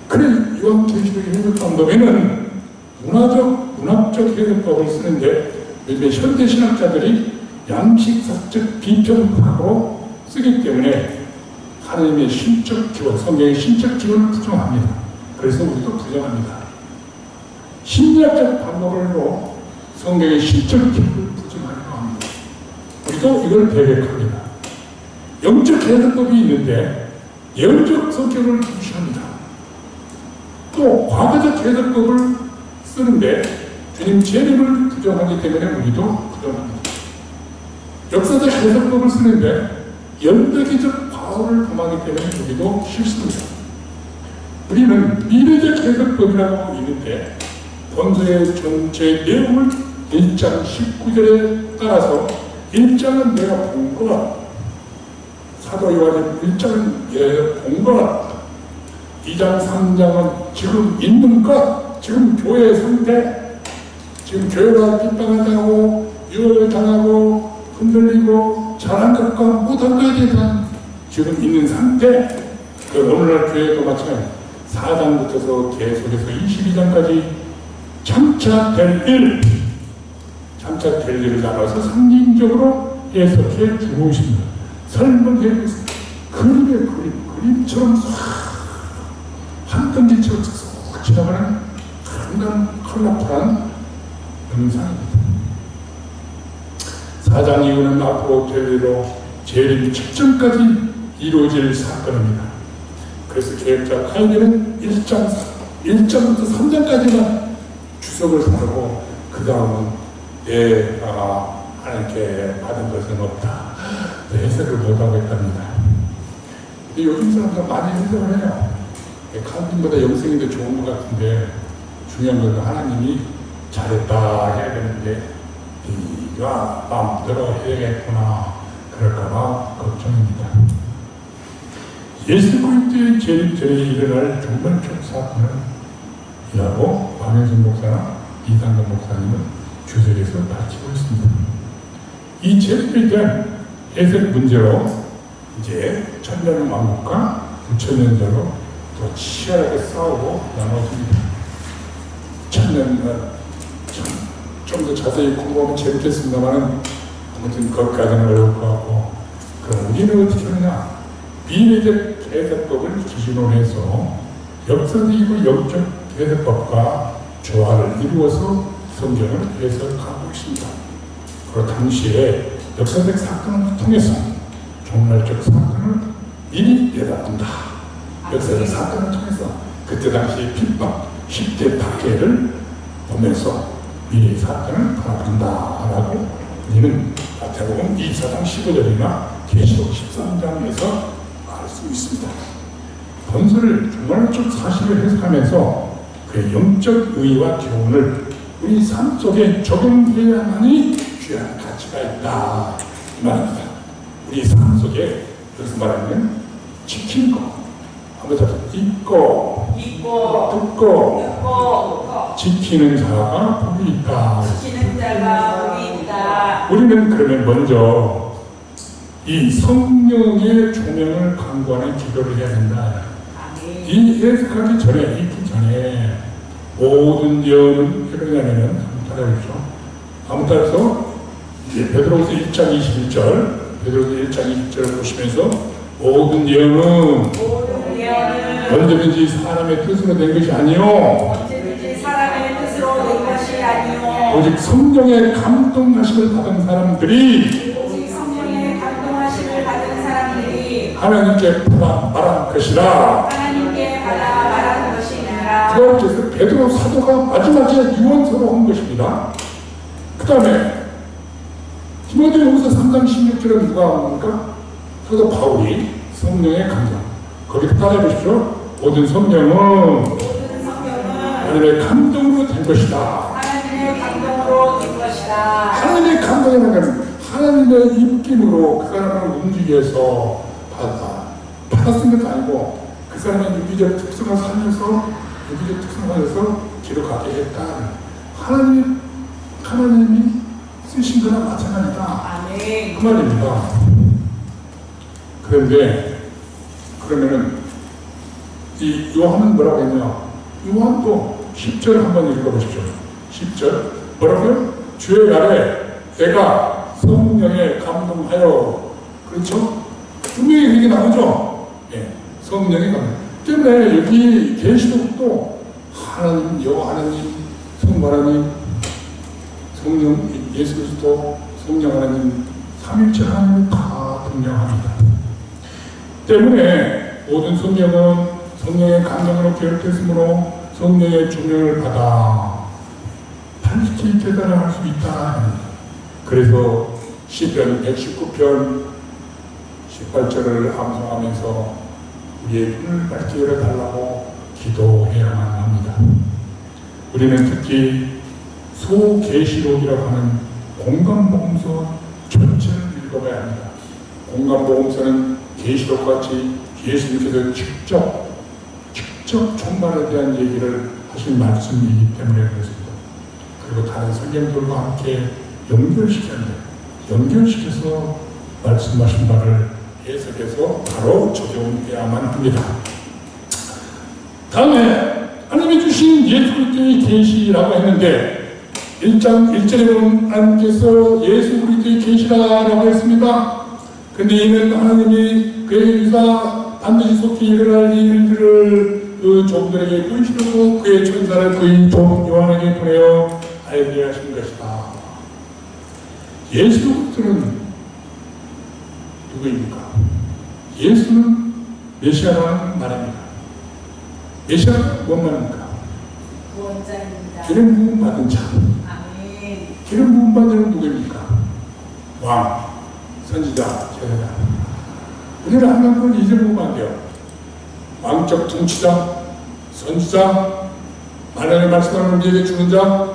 그래 요한계시록의 해석 방법에는 문학적 해석법을 쓰는데 요즘에 현대 신학자들이 양식사적 비평학으로 쓰기 때문에 하나님의 신적 기원, 성경의 신적 기원을 부정합니다. 그래서 우리도 부정합니다. 심리학적 방법으로 성경의 신적 기원을 부정하려고 합니다. 우리도 이걸 배격합니다. 영적 해석법이 있는데 예언적 성격을 무시합니다. 또 과거적 해석법을 쓰는데 주님 재림을 부정하기 때문에 우리도 부정합니다. 역사적 해석법을 쓰는데 연대기적 과거를 범하기 때문에 우리도 실수입니다. 우리는 미래적 해석법이라고 있는데 본서의 전체 내용을 1장 19절에 따라서 1장은 내가 본 것, 사도 요한의 1장은 내가 본 것, 2장 3장은 지금 있는 것, 지금 교회의 상태, 지금 교회가 핍박을 유혹을 당하고 흔들리고 잘한 것과 못한 것에 대한 지금 있는 상태. 오늘날 교회도 마찬가지입니다. 4장부터서 계속해서 22장까지 장차 될 일을 잡아서 상징적으로 해석해 주고 있습니다. 설명해 주고 있습니다. 그림의 그림처럼 한 덩지처럼 쏙 지나가는 상당히 컬러풀한 영상입니다. 4장 이후는 앞으로 될 일로 재림 직전까지 이루어질 사건입니다. 그래서 계획자 카이는 1장부터 3장까지만 주석을 하고 그 다음은 내가 하나님께 받은 것은 없다. 해석을 못하고 있답니다. 근데 요즘 사람들 많이 해석을 해요. 칼빈보다 영성이 더 좋은 것 같은데 중요한 건 하나님이 잘했다 해야 되는데 네가 마음대로 해야겠구나 그럴까봐 걱정입니다. 예수 그리스도의 재림전에 일어날 종말적 사건을 이라고 박영선 목사나 이상근 목사님은 주석에서 밝히고 있습니다. 이 재림에 대한 해석 문제로 이제 천년 왕국과 부천년자로 또 치열하게 싸우고 나눠집니다. 천년은 좀 더 자세히 공부하면 재밌겠습니다만 아무튼 거기까지는 어려울 것 같고, 그럼 우리는 어떻게 하느냐? 비례적 해석법을 기준으로 해서 역사적이고 영적 해석법과 조화를 이루어서 성경을 해석하고 있습니다. 그리고 당시에 역사적 사건을 통해서 종말적 사건을 미리 내다본다. 역사적 사건을 통해서 그때 당시 핍박, 10대 박해를 보면서 미리 사건을 파악한다라고 우리는 마태복음 24장 15절이나 계시록 13장에서 알 수 있습니다. 본서를 종말적 사실을 해석하면서 그의 영적 의의와 교훈을 우리 삶 속에 적용해야만이 귀한 가치가 있다 이 말입니다. 우리 삶 속에 여기서 말하면 지키는 것, 아무튼 읽고 듣고 지키는 자가 복이 있다. 우리는 그러면 먼저 이 성령의 조명을 간구하는 기도를 해야 된다. 이 해석하기 전에, 읽기 전에 모든 예언은 그러냐면은 한번 따라서 이제 베드로후서 1장 21절, 베드로후서 1장 20절을 보시면서 모든 예언은 언제든지 사람의 뜻으로 된 것이 아니요 오직 성령의 감동하심을 받은 사람들이 하나님께 받아 말한 것이라. 그래서 베드로 사도가 마지막에 유언서로 한 것입니다. 그 다음에 디모데후서 3장 16절은 누가 합니까? 사도 바울이 성령의 감동. 거기서 따라해보십시오. 모든 성령은 하나님의 감동으로 된 것이다. 하나님의 감동이라는 것은 하나님의 입김으로 그 사람을 움직여서 받았은 것도 아니고 그 사람의 유기적 특성을 살려서 기록하게 했다. 하나님이 쓰신 거나 마찬가지다. 그 말입니다. 그러면은 이 요한은 뭐라고 했냐? 요한도 10절 한번 읽어보십시오. 10절 뭐라고요? 주의 날에 내가 성령에 감동하여, 그렇죠? 분명히 그렇게 나오죠? 예, 성령에 감동. 때문에 여기 계시록도 하나님, 여호와 하나님, 성부 하나님, 성령 예수 그리스도, 성령 하나님, 삼위일체 하나님을 다 등장합니다. 때문에 모든 성령은 성령의 감동으로 계획됐으므로 성령의 조명을 받아 반드시 깨달아 수 있다. 그래서 시편 119편 18절을 암송하면서 우리의 눈을 밝게 열어달라고 기도해야만 합니다. 우리는 특히 소계시록이라고 하는 공간복음서 전체를 읽어봐야 합니다. 공간복음서는 계시록같이 예수님께서 직접 종말에 대한 얘기를 하신 말씀이기 때문에 그렇습니다. 그리고 다른 성경들과 함께 연결시켜서 말씀하신 바를 해석해서 바로 적용해야만 합니다. 다음에 하나님이 주신 예수 그리스도의 계시라고 했는데 1장 1절에 보면 하나님께서 예수 그리스도의 계시라고 했습니다. 근데 이는 하나님이 그에게 주사 반드시 속히 일어날 일들을 그 종들에게 보이시려고 그의 천사를 그의 종 요한에게 보내어 알게 하신 것이다. 예수 그리스도는 누구입니까? 예수는 메시아라는 말입니다. 메시아는 뭔 말입니까? 구원자입니다. 기름 부음 받은 자. 아멘. 기름 부음 받은 자는 누구입니까? 왕, 선지자, 제사장. 우리는 하나님을 잊어보면 안 돼요. 왕적 통치자, 선지자, 하나님의 말씀을 우리에게 주는 자,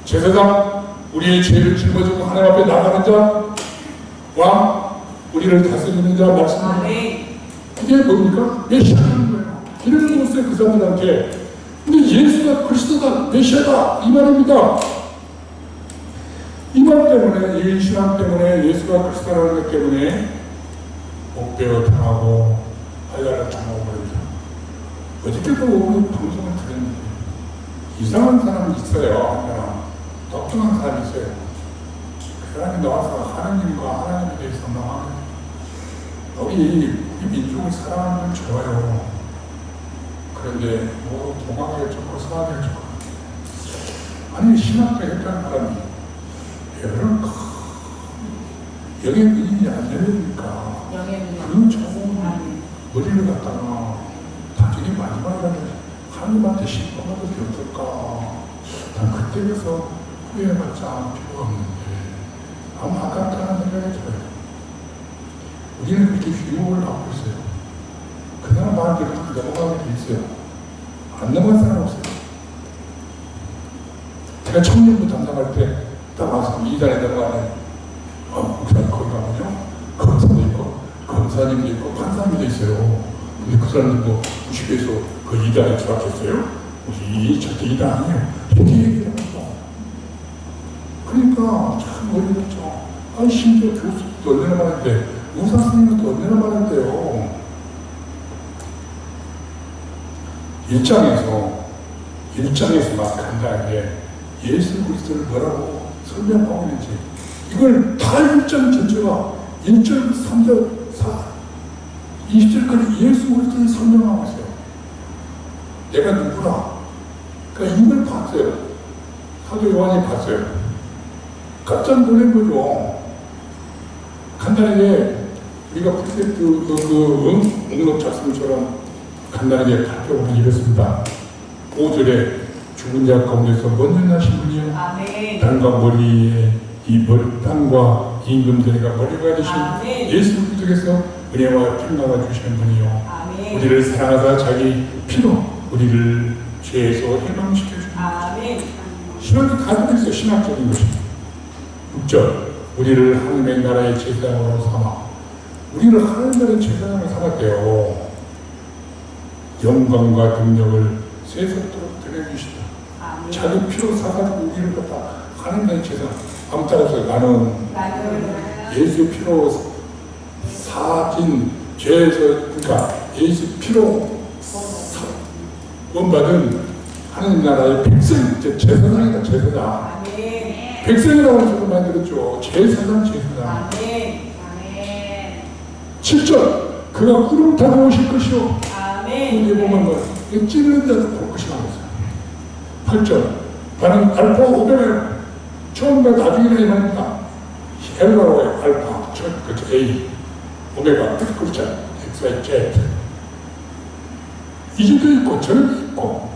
제사장, 우리의 죄를 짊어지고 하나님 앞에 나가는 자, 왕, 우리를 다스리는 자, 말씀을. 이게 뭡니까? 메시아라는 거예요. 이런 것을 그 사람들한테. 근데 예수가 그리스도다, 메시아다, 이 말입니다. 이 말 때문에, 이 신앙 때문에, 예수가 그리스도라는 것 때문에 목배어 당하고 한란을 당하고 그럽니다. 어저께도 우리 방송을 들었는데 이상한 사람이 있어요. 똑똑한 사람이 있어요. 그 사람이 나와서 하나님과 하나님에 대해서 막 우리 민족을 사랑하는 건 좋아요. 그런데 뭐 동학을 좋고 서학을 좋고 아니 신학도 했다는 사람이 여러분 영예민이 안 되니까 그 좋은 머리를 갖다가 나중에 마지막에 하나님한테 신방하도 어떨까. 난 그때에서 후회받지 않을 필요가 없는데 아마 아깝다는 생각이 들어요. 우리는 그렇게 유혹을 받고 있어요. 그 사람 말을 듣고 넘어가게 돼 있어요. 안 넘어간 사람 없어요. 제가 청년부 담당할 때 딱 와서 이단에 넘어가는 목사님 거기 가면요 검사도 있고 검사님도 있고 판사님도 있어요. 근데 그 사람들 뭐 무식해서 그 이단에 들어갔겠어요? 이 절대 이단 아니에요. 이렇게 얘기를 합니다. 그러니까 참 어이없죠. 아니 심지어 교수도 얼마나 많은데 의사 선생님도 얼마나 많은데요. 일장에서 막 간단하게 예수 그리스도를 뭐라고 설명하고 있는지 이걸 다 1장 전체가 1절, 3절, 4, 20절까지 예수 그리스도를 설명하고 있어요. 내가 누구라. 그러니까 이걸 봤어요. 사도 요한이 봤어요. 깜짝 놀란 거죠. 간단하게 우리가 프리셉트 응급 작성처럼 간단하게 발표를 이랬습니다. 5절에 죽은 자 가운데서 먼저 나신 분이요. 땅과 머리에 땅과 임금들과 머리가 되신 예수 그리스도께서 은혜와 평강을 주시는 분이요. 우리를 사랑하사 자기 피로 우리를 죄에서 해방시켜 줍니다. 신학이 다 들어있어요. 신학적인 것이. 6절 우리를 하나님의 나라의 제사장으로 삼아 우리를 하나님의 나라의 제사장으로 삼았대요. 영광과 능력을 세속도록 드려주시다. 자기 피로 사가지고 우리를 갖다 하나님의 제사장. 아무 따라서 나는 예수 피로 사진 죄에서 그러니까 예수 피로 구원받은 하나님 나라의 백성, 제사장이다, 제사장. 백성이라고 저도 만들었죠. 제사장. 7절, 그가 구름 타고 오실 것이요. 여기 보면 뭐, 찌르는 자도 볼 것이라고 했어요. 8절, 나는 알파 오메가, 처음과 나중이라 이 말입니다. 헬라어의 알파, 첫, A, 오메가, 그렇죠. X, Y, Z. 이제도 있고, 저도 있고,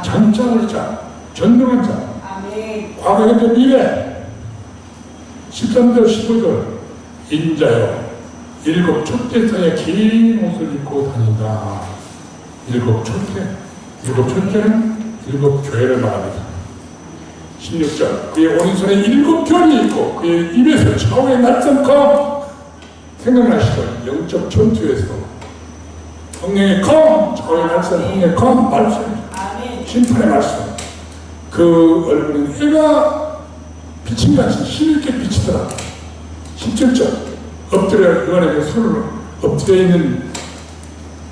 장장을 자, 전능한 자, 과거, 현재, 미래. 13절, 15절, 인자여, 일곱 촛대사에 긴 옷을 입고 다닌다. 일곱 촛대는 일곱 교회를 말합니다. 16절, 그의 오른손에 일곱 별이 있고 그의 입에서 좌우의 날성검. 생각나시죠? 영적 전투에서 성령의 검, 좌우의 날성, 성령의 검, 말씀, 심판의 말씀. 그 얼굴은 해가 비침같이 힘있게 비치더라. 17절, 엎드려 요한에게 손을 엎드려 있는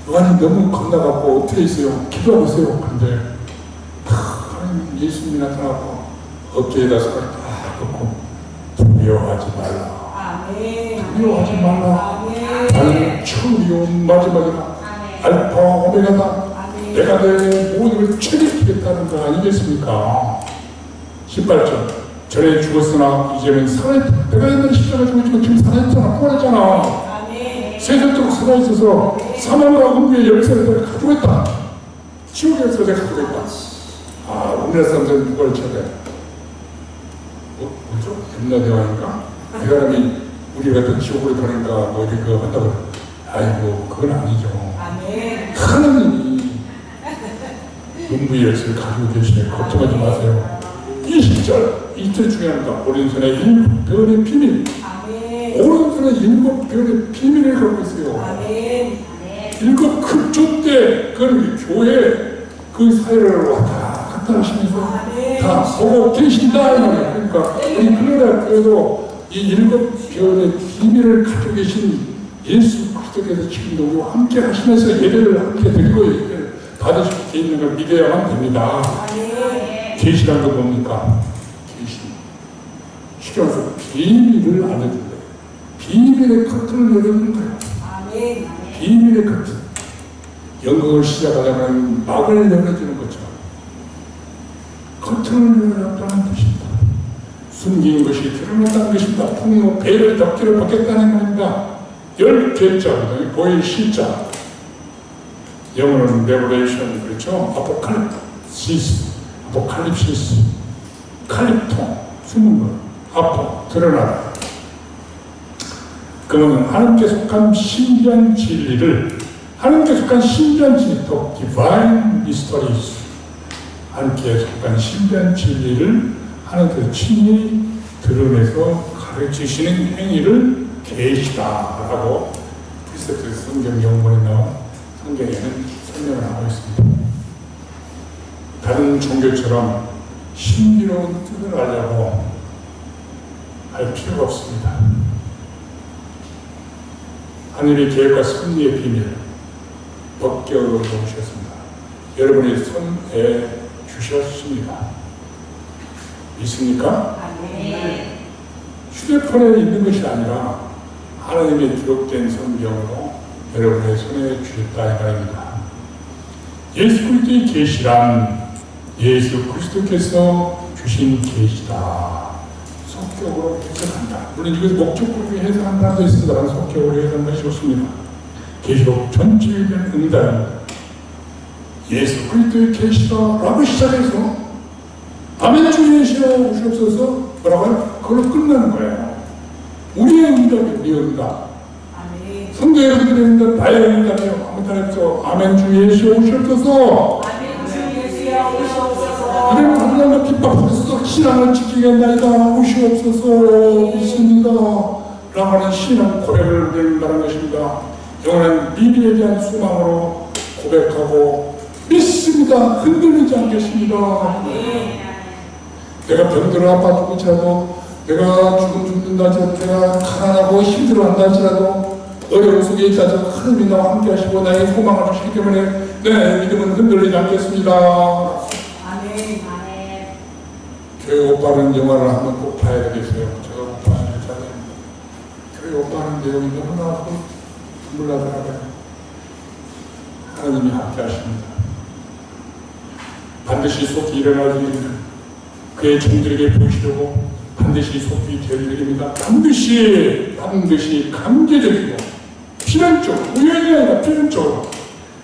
요한이 너무 겁나갖고 엎드려 있어요. 기도하고 있어요. 근데 하나님 예수님이 나타나고 어깨에다 손을 딱 얹고 두려워하지 말라. 두려워하지 말라. 나는 처음이요 마지막이다. 알파 오메가다. 내가 내 모든 걸 책임지겠다는 거 아니겠습니까? 18절, 전에 죽었으나 이제는 살아있다. 내가 옛날에 십자가 죽었지만 지금 살아있잖아. 부활했잖아. 세상적으로 살아있어서 사망과 음부의 열쇠를 내가 가지고 있다. 지옥의 열쇠를 내가 가지고 있다. 우리나라 사람들은 누가를 찾아요? 뭐죠? 염라대왕인가? 그 사람이 우리가 또 지옥으로 가니까 뭐 이렇게 그거 한다고. 아이고, 그건 아니죠. 아멘. 하나님이 눈부의 열쇠를 가지고 계시네. 걱정하지 마세요. 20절, 이때 중요합니다. 오른손에 7별의 비밀. 아멘. 오른손에 7별의 비밀을 갖고 있어요. 아멘. 7급조 때, 그건 교회 그 사회를 왔다 갔다 하시면서 다 보고 계신다. 이 말이에요. 그러니까 우리 클레라교회도 이 7별의 비밀을 가지고 계신 예수 그리스도께서 지금도 우리와 함께 하시면서 예배를 함께 드리고 예배를 받으실 수 있는 걸 믿어야만 됩니다. 계시란 거 뭡니까? 계시. 쉽게 말해서 비밀을 알려준다. 비밀의 커튼을 열어주는 거예요. 비밀의 커튼. 연극을 시작하려면 막을 열어주는 것처럼 커튼을 열어줬다는 뜻입니다. 숨긴 것이 드러났다는 것입니다. 풍요 배를 덮개를 벗겼다는 겁니다. 10개자거든요. 보일 시자. 영어로는 레버레이션, 그렇죠? 아포칼립시스, 칼립토, 숨은 것, 아포, 드러나다. 그러면 하나님께 속한 신비한 진리를, 하나님께 속한 신비한 진리, divine mysteries, 하나님께 속한 신비한 진리를 하나님께서 친히 드러내서 가르치시는 행위를 계시다라고 프리셉트 성경 영문에 나온 성경에는 설명을 하고 있습니다. 다른 종교처럼 신비로운 뜻을 알려고 할 필요가 없습니다. 하늘의 계획과 섭리의 비밀 법궤로 놓으셨습니다. 여러분의 손에 주셨습니다. 믿습니까? 휴대폰에 있는 것이 아니라 하나님의 기록된 성경으로 여러분의 손에 주셨다 이 말입니다. 예수 그리스도의 계시란 예수 그리스도께서 주신 계시다. 속격으로 해석한다. 물론 이것을 목적으로 해석한다는 데 있습니다만 속격으로 해석한 것이 좋습니다. 계시록 전체에 대한 응답입니다. 예수 그리스도의 계시다라고 시작해서 아멘 주 예시여 오시옵소서 뭐라고요? 그걸로 끝나는 거예요. 우리의 응답이 우리의 응답. 성도 여러분들의 응답, 나의 응답이요. 아무 따라서 아멘 주 예시여 오시옵소서. 아멘 주 예시여 오시옵소서. 이런 환난과 핍박 속에서도 신앙을 지키겠나이다. 오시옵소서 믿습니다. 라고 하는 신앙 고백을 드린다는 것입니다. 영원한 미래에 대한 소망으로 고백하고 믿습니다. 흔들리지 않겠습니다. 내가 병들어 아파 죽을지라도, 내가 죽는다 할지라도, 내가 가난하고 힘들어한다 할지라도, 어려움 속에 있다 할지라도 하나님이 나와 함께 하시고 나의 소망을 주시기 때문에 내 믿음은 흔들리지 않겠습니다. 아멘. 교회 오빠는 영화를 한번 꼭 봐야 되겠어요. 제가 오빠는 괜찮아요. 교회 오빠는 내용이 너무나 눈물 나더라고요. 하나님이 함께 하십니다. 반드시 속히 일어날 일입니다. 그의 종들에게 보시려고 반드시 속히 될 일입니다. 반드시 강제적이고 필연적으로, 우연이 아니라 필연적으로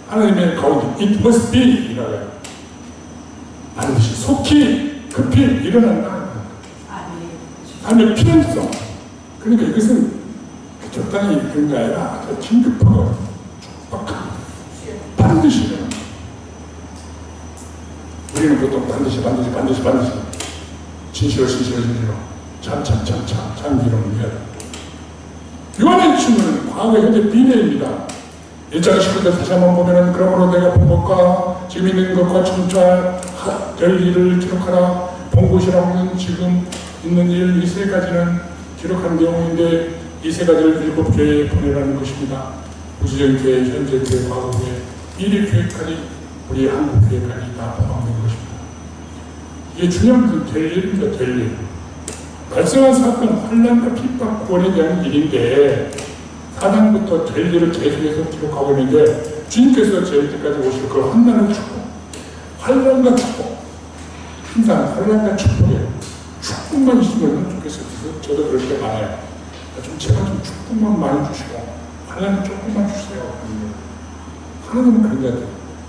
하나님의 가운데 it must be 이라고 해요. 반드시 속히 급히 일어난다. 하나님의 필연성. 그러니까 이것은 적당히 그런 게 아니라 긴급하고 촉박합니다. 반드시 일어난다. 우리는 보통 반드시 진실로 참기로는 해야 됩니다. 요한의 친구는 과거, 현재, 미래입니다. 1장 19절 다시 한번 보면은 그러므로 내가 본 것과 지금 있는 것과 점차 될 일을 기록하라. 본 것이라고는 지금 있는 일 이 세 가지는 기록한 내용인데 이 세 가지를 7교회에 보내라는 것입니다. 우주적인 교회, 현재 교회, 과거 교회, 미래 교회까지 우리 한국 교회까지 다 포함된 것입니다. 이게 중요한 될 일입니다. 될 일. 발생한 사건, 환난과 핍박, 구원에 대한 일인데 4장부터 될 일을 계속해서 기록하고 있는데 주님께서 저희들까지 오실 그 환난과 축복, 환난과 축복, 항상 환난과 축복이에요. 축복만 있으면 좋겠어요. 저도 그럴 때 많아요. 제가 좀 축복만 많이 주시고 환난은 조금만 주세요. 하나님은 그런 것 같아요.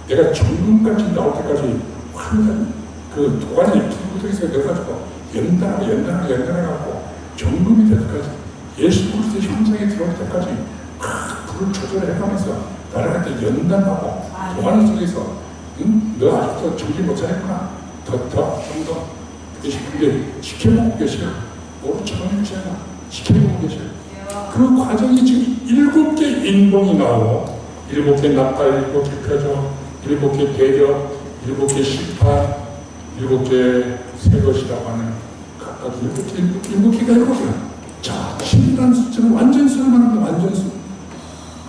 내가 정금까지 나올 때까지 환난 그 도관이 불구덩이에서 넣어가지고 연단하고 정금이 될 때까지 예수 그리스도의 형상에 들어올 때까지 막 불을 조절해가면서 나라한테 연단하고 동안 속에서 너 아직도 정신 못 차렸구나. 좀 더. 근데 지켜보고 계셔요. 모른 척은 해주잖아. 지켜보고 계셔요. 그 과정이 지금 7개 인봉이 나오고 7개 납발, 7개 표적, 7개 대적, 7개 심판, 7개 새 것이라고 하는 각각 7개가 7개야. 자, 7이라는 숫자는 완전수를 말합니다. 완전수.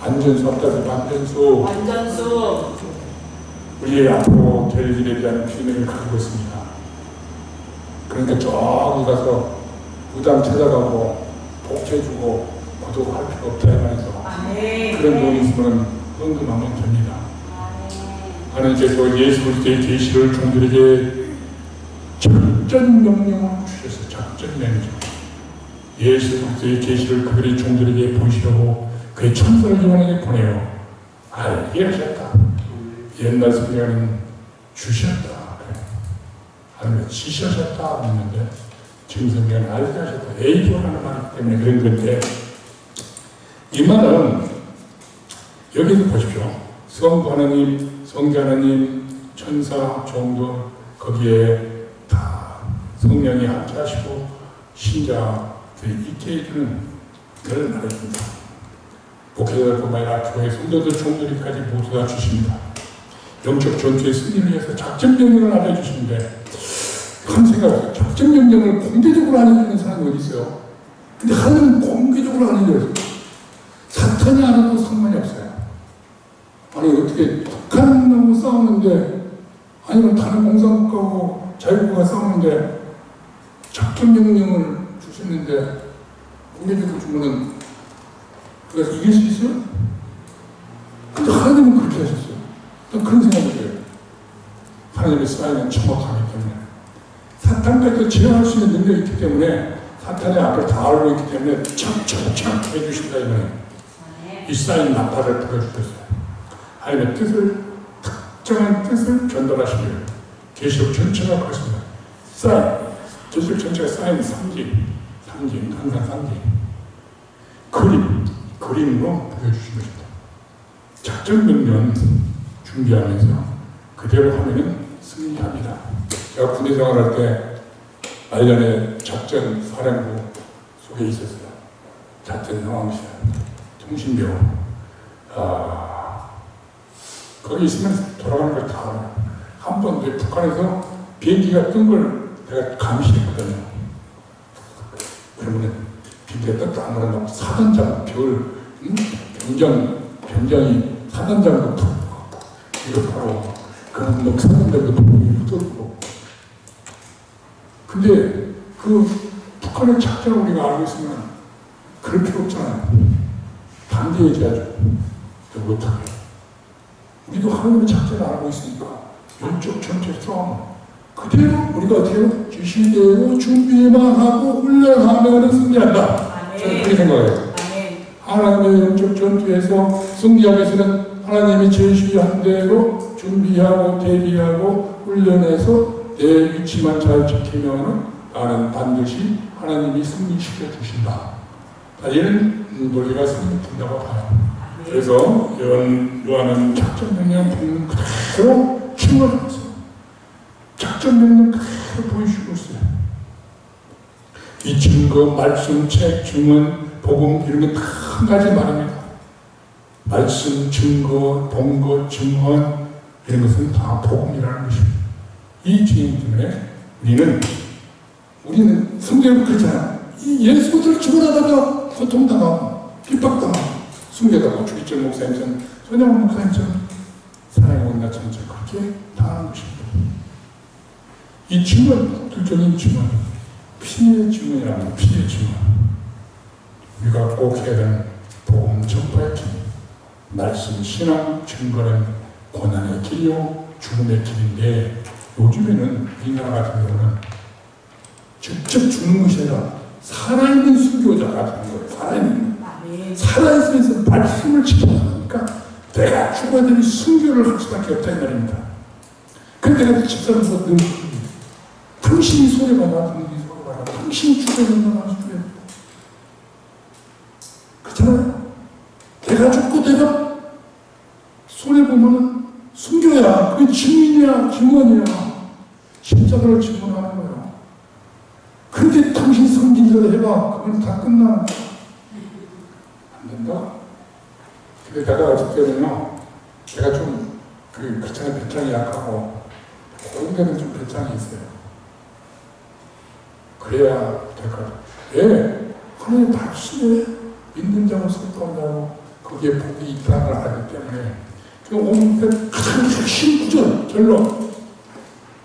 완전수 앞다서 완전수. 완전수. 우리의 앞으로 될 일에 대한 비밀을 가지고 있습니다. 그러니까 저기 가서 무당 찾아가고 복해주고 구독할 필요 없다 이 말이죠. 그런 돈이 있으면 헌금하면 됩니다. 하나님께서 예수 그리스도의 계시를 종들에게 작전 명령을 주셨어요. 작전 명령. 예수 그리스도의 계시를 그들의 종들에게 보시려고 그의 천사를 요한에게 보내요. 알게 하셨다. 옛날 성경에는 주셨다. 아니면 지셔셨다 했는데 지금 성경은 알게 하셨다. 에이도라는 말이기 때문에 그런 건데 이 말은 여기서 보십시오. 성부 하나님, 성자 하나님, 천사, 종들 거기에 다 성령이 함께 하시고 신자들이 있게 해주는 그런 나라입니다. 목회자들뿐만 아니라 교회 성도들, 종들이까지 모두 다 주십니다. 영적 전투의 승리를 위해서 작전 명령을 알려주시는데 한 생각해요. 작전 명령을 공개적으로 알려주는 사람이 어디 있어요? 근데 하나님은 공개적으로 알려줘요. 사탄이 알아도 상관이 없어요. 아니 어떻게 북한하고 싸우는데 아니면 다른 공산국가하고 자유국가가 싸우는데 작전 명령을 주셨는데 공개적으로 주면은 그래서 이길 수 있어요? 근데 하나님은 그렇게 하셨어요. 그런 생각이 들어요. 하나님의 사인은 정확하기 때문에 사탄까지도 제어할 수 있는 능력이 있기 때문에 사탄의 앞을 다 알고 있기 때문에 착착착 해주신다 이 말이에요. 이 사인 나팔을 불어주셨어요. 하나님의 뜻을 특정한 뜻을 전달하시려고 계시록 전체가 그렇습니다. 사인 계시록 전체가 사인 상징 항상 상징 그림으로 보여주신 것입니다. 작전 명령 준비하면서 그대로 하면은 승리합니다. 제가 군대 생활할 때 말년에 작전 사령부 속에 있었어요. 작전 상황실, 통신병. 거기 있으면 돌아가는 걸 다 알아요. 한 번 북한에서 비행기가 뜬 걸 내가 감시했거든요. 그러면 비행기가 떴다 안 그러면 사단장 병장이 사단장도 툭 이거 바로 그런 놈 사단장도 툭 근데 그 북한의 작전을 우리가 알고 있으면 그럴 필요 없잖아요. 반대해줘야죠. 못하게. 우리도 하나님의 작전을 알고 있으니까 영적 전체 싸움 그대로 우리가 어떻게 주시대로 준비만 하고 훈련하면 승리한다. 저는 그렇게 생각해요. 하나님의 영적 전투에서 승리하기 위해서는 하나님이 제시한 대로 준비하고 대비하고 훈련해서 내 위치만 잘 지키면 나는 반드시 하나님이 승리시켜 주신다. 이런 논리가 성립된다고 봐요. 그래서 요한은 작전 명령 그대로 증언하고 있어요. 작전 명령 그대로 보여주고 있어요. 이 증거, 말씀, 책, 증언, 복음 이런 거 다 한 가지 말합니다. 말씀, 증거, 본거, 증언 이런 것은 다 복음이라는 것입니다. 이 주인 때문에 우리는 성경은 그렇잖아요. 이 예수를 죽어나다가 고통당하고 핍박당하고 숨겨다가 주기철 목사님처럼 손영원 목사님처럼 사랑의 원나처럼 그렇게 당하는 것입니다. 이 증언, 국들적인 증언, 피의 증언이라는 피의 증언 우리가 꼭 해야 되는 복음 전파의 길 말씀, 신앙, 증거는 고난의 길이요 죽음의 길인데 요즘에는 우리나라 같은 경우는 직접 죽는 것이 아니라 살아있는 순교자가 되는 거예요. 살아있으면서 말씀을 지켜나가니까 내가 죽어야 되는 순교를 할 수밖에 없다 이 말입니다. 그런데 내가 집사람으로서 늘 당신이 소리가 나, 당신이 죽어야 된다, 나는 죽어야 된다. 내가 죽고 내가 손해보면은 순교야. 그게 증인이야, 증언이야. 십자가를 증언하는 거야. 근데 당신 섬긴 대로 해봐. 그건 다 끝나는 거야. 안 된다? 근데 내가 어쩔 때는요, 제가 좀, 그렇잖아요. 배짱이 약하고, 그런 데는 좀 배짱이 있어요. 그래야 될 것 같아요. 왜? 하나님 말씀에 믿는 자가 선포한다고 거기에 복이 있다는 걸 알기 때문에 오늘 가장 핵심 구절, 결론.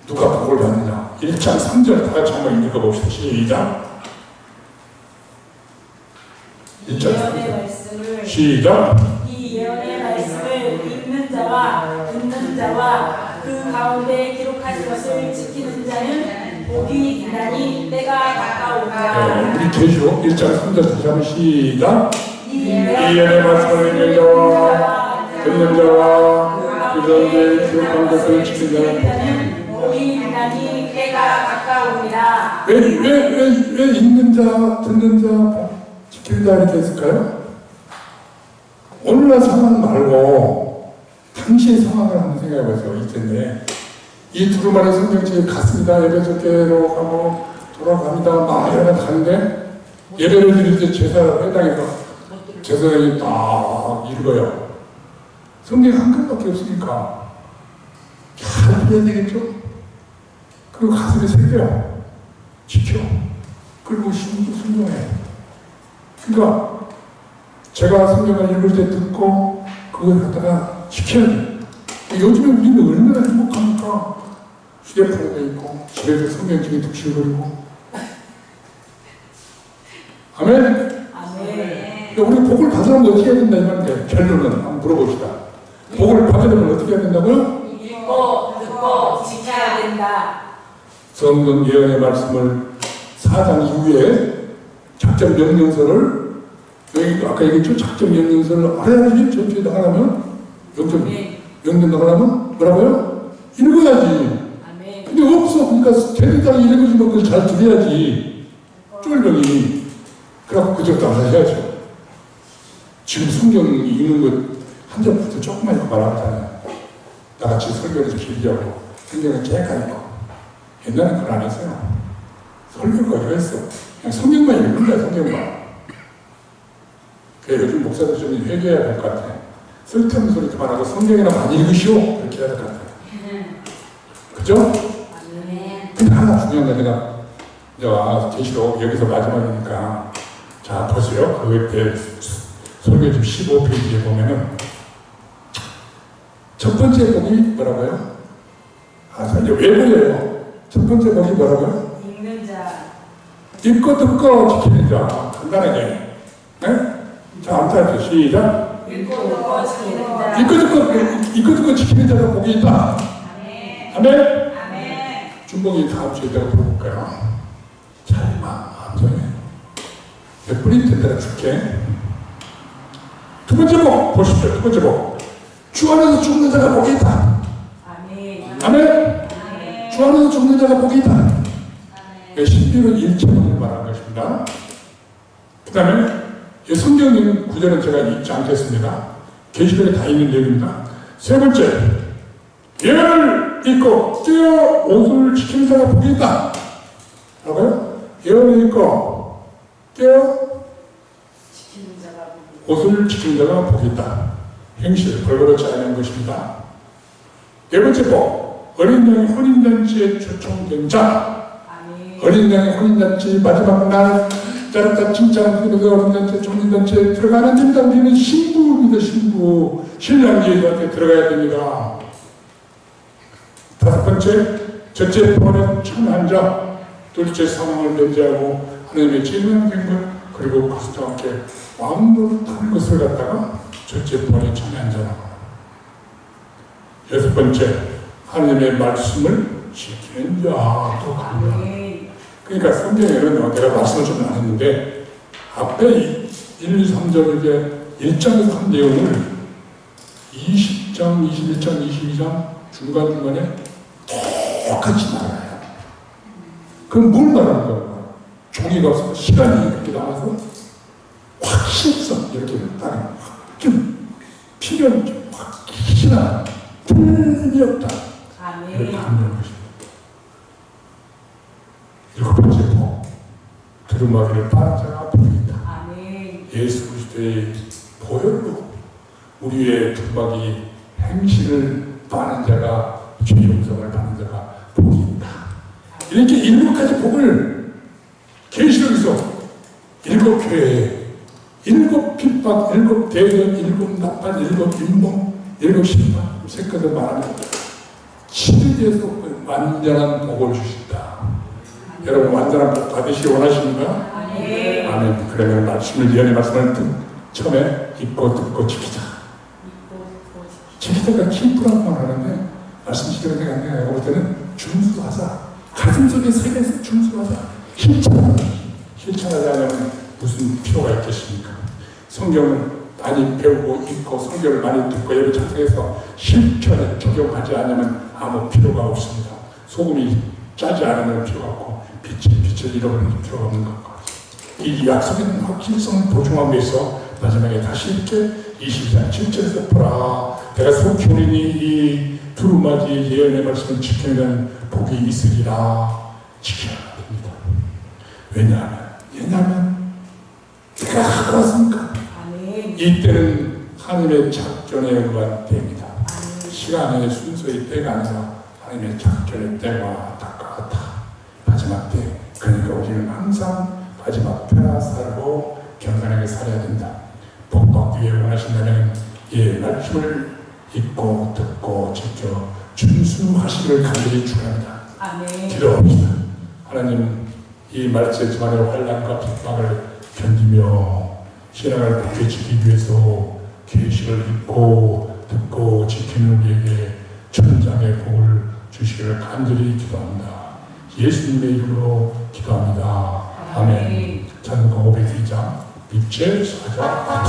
누가 복을 받느냐? 1장 3절 다 같이 한번 읽어봅시다. 시작. 1장 3절. 시작. 이 예언의 말씀을 읽는 자와 듣는 자와 그 가운데 기록하신 것을 지키는 자는 복이 있나니 때가 가까우니라. 우리 계시록 1장 3절 다시 한번 시작. 이 예언의 말씀을 읽는 자와 듣는 자와 그 가운데 기록한 것을 지키는 자는 복이 있나니 때가 가까우니라. 왜 읽는 자, 듣는 자, 지키는 자 이렇게 했을까요? 오늘날 상황 말고 당시의 상황을 한번 생각해 보세요. 이때인데 이 두루마리 성경책에 갔습니다. 에베소교회로 가고 돌아갑니다. 막 이러면 가는데 예배를 드릴 때 제사 회당에서 제사장이 딱 읽어요. 성경 한 권밖에 없으니까 잘 해야 되겠죠? 그리고 가슴에 새겨 지켜. 그리고 순종해. 그러니까 제가 성경을 읽을 때 듣고 그걸 갖다가 지켜야 돼. 요즘에 우리는 얼마나 행복합니까? 휴대폰도 있고 집에서 성경책이 득실거리고. 아멘? 아멘. 우리 복을 받으려면 어떻게 해야 된다 이 말인데 결론은 한번 물어봅시다. 복을 받으려면 어떻게 해야 된다고요? 읽고 듣고 지켜야 된다. 성경 예언의 말씀을 4장 이후에 작전 명령서를 여기 아까 얘기했죠? 작전 명령서를 알아야지 전투에 나가려면 영전 나가려면 뭐라고요? 읽어야지. 아멘. 근데 없어. 그러니까 대대장 읽어주면 그걸 잘 들어야지. 쫄병이. 그래갖고 그저부터 알아야죠. 지금 성경 읽는 것 한 절부터 조금만 읽고 말았잖아요. 나같이 설교를 길게 하고 성경을 깨끗하게 읽고. 옛날엔 그걸 안 했어요. 설교가 이거 했어. 그냥 성경만 읽는 거야, 성경만. 그래, 요즘 목사들 좀 회개해야 될 것 같아. 쓸데없는 소리 그만하고 성경이나 많이 읽으시오. 그렇게 해야 될 것 같아. 그죠? 근데 하나 중요한 거 내가 계시록 여기서 마지막이니까 자, 보세요. 그때 설교집 15페이지에 보면은 첫 번째 복이 뭐라고요? 이제 외부예요. 첫 번째 복이 뭐라고요? 읽는 자. 읽고 듣고 지키는 자. 간단하게. 네? 자, 암탈 시작. 읽고 듣고 지키는 자. 읽고 듣고 지키는 자가 복이 있다. 아멘. 아멘? 아멘. 중복이 다음 주에 내가 들어볼까요? 잘 마음속에 몇 분이 때려 줄게. 두 번째 복 보십시오. 두 번째 복. 주 안에서 죽는 자가 복이 있다. 아멘. 아멘? 주 안에서 죽는 자가 복이 있다. 신비로 일체론을 말하는 것입니다. 그 다음에 성경 구절은 제가 읽지 않겠습니다. 계시록에 다 있는 얘기입니다. 세 번째, 예언을 읽고 깨어 옷을 지키는 자가 복이 있다. 뭐라고요? 예언을 읽고 깨어 옷을 지키는 자가 복이 있다. 행실, 벌거벗지 않은 것입니다. 네 번째 복, 어린 양의 혼인잔치에 초청된 자. 어린 양의 혼인잔치 마지막 날 짜릿한 칭찬 그리고 어린잔치 종린잔치에 들어가는 됩니다. 우리는 신부입니다. 신부. 신랑 예수한테 들어가야 됩니다. 다섯 번째, 첫째 번에 참한 자, 둘째 사망을 면제하고 하나님의 진명된 것, 그리고 그리스도와 함께 왕도를 타는 것을 갖다가 첫째 번에 참한 자라고. 여섯 번째, 하나님의 말씀을 지키는 자도 강조합니다. 그러니까 성경에는 내가 말씀을 좀 안 했는데 앞에 1, 2, 3절 이제 1장에서 한 내용을 20장, 21장, 22장 중간중간에 똑같이 말해요. 그럼 뭘 말하는 거야? 종이가 없어서 시간이 이렇게 나와서 확신성 이렇게 딱 좀 시련 확실한 틀림이 없다. 이렇게 강조하는 것입니다. 일곱 번째 복, 두루마기를 빠는 자가 복이 있다. 예수 그리스도의 보혈로 우리의 두루마기 행실을 빠는 자가, 죄 용서를 받는 자가 복이 있다. 이렇게 일곱 가지 복을 계시록에서 일곱 교회에 일곱 핍박, 일곱 대전, 일곱 나팔, 일곱 인봉, 일곱 심판 세 가지 말하면 7일에서 완전한 복을 주신다. 여러분 완전한 복 받으시기 원하십니까? 아멘. 그러면 말씀을 예언의 말씀을 처음에 읽고 듣고 지키자. 지키다가 기쁘라고만 하는데 말씀 지키는 내가 볼 때는 준수하자. 가슴속에 새겨서 준수하자. 실천하지 않으면 무슨 필요가 있겠습니까? 성경을 많이 배우고 읽고 성경을 많이 듣고 예배 참석해서 실천에 적용하지 않으면 아무 필요가 없습니다. 소금이 짜지 않으면 필요가 없고 빛을 잃어버리는 필요가 없는 것 같아요. 이 약속에는 확실성을 보충하기 위해서 마지막에 다시 이렇게 22장 7절에서 보라 내가 속히 오리니 이 두루마기 예언의 말씀을 지키는 복이 있으리라. 지켜야 됩니다. 왜냐하면 내가 하고 왔으니까 이때는 하나님의 작전에 의한 때입니다. 시간의 순서의 때가 아니라 하나님의 작전의 때와 같다. 마지막 때. 그러니까 우리는 항상 마지막 때나 살고 경건하게 살아야 된다. 복 받기 위해 원하신다면 말씀을 읽고 듣고 지켜 준수하시기를 간절히 축원합니다. 기도합시다. 하나님 이 말세 주간의 환난과 핍박을 견디며 신앙을 굳게 지키기 위해서 계시를 읽고 듣고 지키는 우리에게 천장의 복을 주시기를 간절히 기도합니다. 예수님의 이름으로 기도합니다. 아멘. 찬송가 502장 빛의 사자.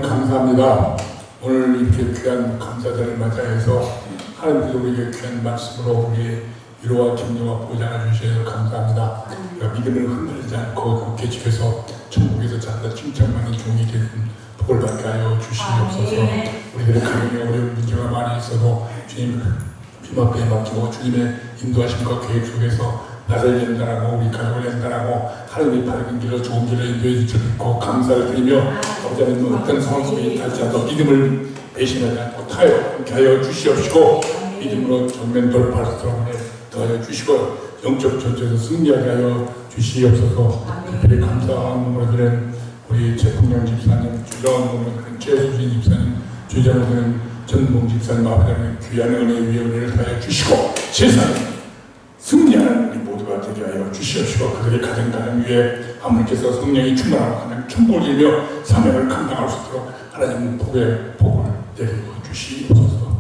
감사합니다. 오늘 이렇게 귀한 감사절을 맞이해서 하나님께서 우리에게 귀한 말씀으로 우리의 위로와 격려와 보장을 주셔서 감사합니다. 믿음을 흔들리지 않고 굳게 지켜서 천국에서 잔다 칭찬받는 종이 되는 복을 받게 하여 주시옵소서. 우리들의 가정에 어려운 문제가 많이 있어도 주님 빔 앞에 맡기고 주님의 인도하심과 계획 속에서 나를 연단하고 우리 가족을 연단하고 하나님의 밝은 길로 좋은 길로 인도해 주실 믿고 감사를 드리며 아버지 하나님 어떤 상황 속에 탈지라도 믿음을 배신하지 않고 타협 함께 하여 주시옵시고 믿음으로 정면 돌파할 수 있도록 더하여 주시고 영적 전투에서 승리하게 하여 주시옵소서. 특별히 감사한 몸으로 드는 우리 최풍령 집사님, 주정원 몸으로 드는 최수진 집사님, 주정원 드는 전봉 집사님 앞에 하는 귀한 은혜 위에 은혜를 더하여 주시고 세상에 승리하는 우리 모두가 되게 하여 주시옵시고 그들의 가정 위에 하나님께서 성령이 충만하고 하나님 충고를 들며 사명을 감당할 수 있도록 하나님 복을 내리고 주시옵소서.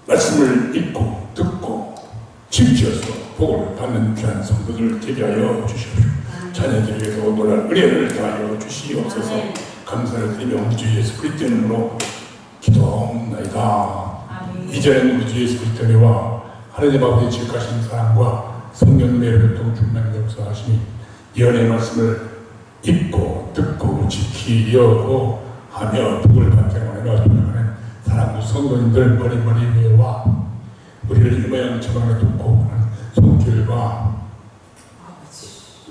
말씀을 읽고 듣고 지켜서 복을 받는 귀한 성도들 되게 하여 주시옵시고 자녀들에게서 놀랄 은혜를 더하여 주시옵소서. 감사를 드리며 우리 주 예수 그리스도의 이름으로 기도하옵나이다. 이제는 우리 주 예수 그리스도의 은혜와 하나님 아버지의 지극하신 사랑과 성령님의 교통 충만 역사하시니 예언의 말씀을 읽고 듣고 지키려고 하며 복을 받게 하는 사랑하는 성도님들 머리머리 위에와 우리를 이모양 저방에 돕고 하는 손길과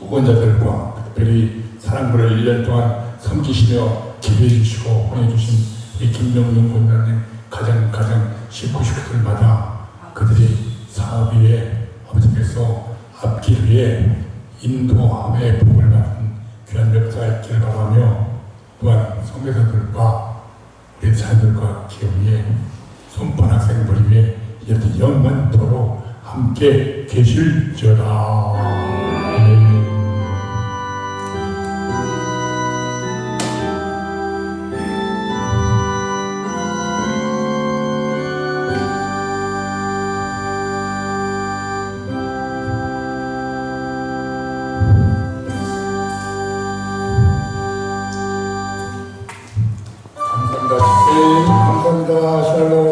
후원자들과 특별히 사랑부를 1년 동안 섬기시며 기도해 주시고 후원해 주신 이 김명윤 권사님 가장 식구들마다 그들이 사업 위에 아버지께서 앞길 위에 인도함의 복을 받은 귀한 역사의 길을 바라며 또한 성대사들과 우리 자녀들과 기업 위에 손판 학생 머리 위에 이렇게 영원토록 함께 계실지어다. 감사합니다. 샬롬.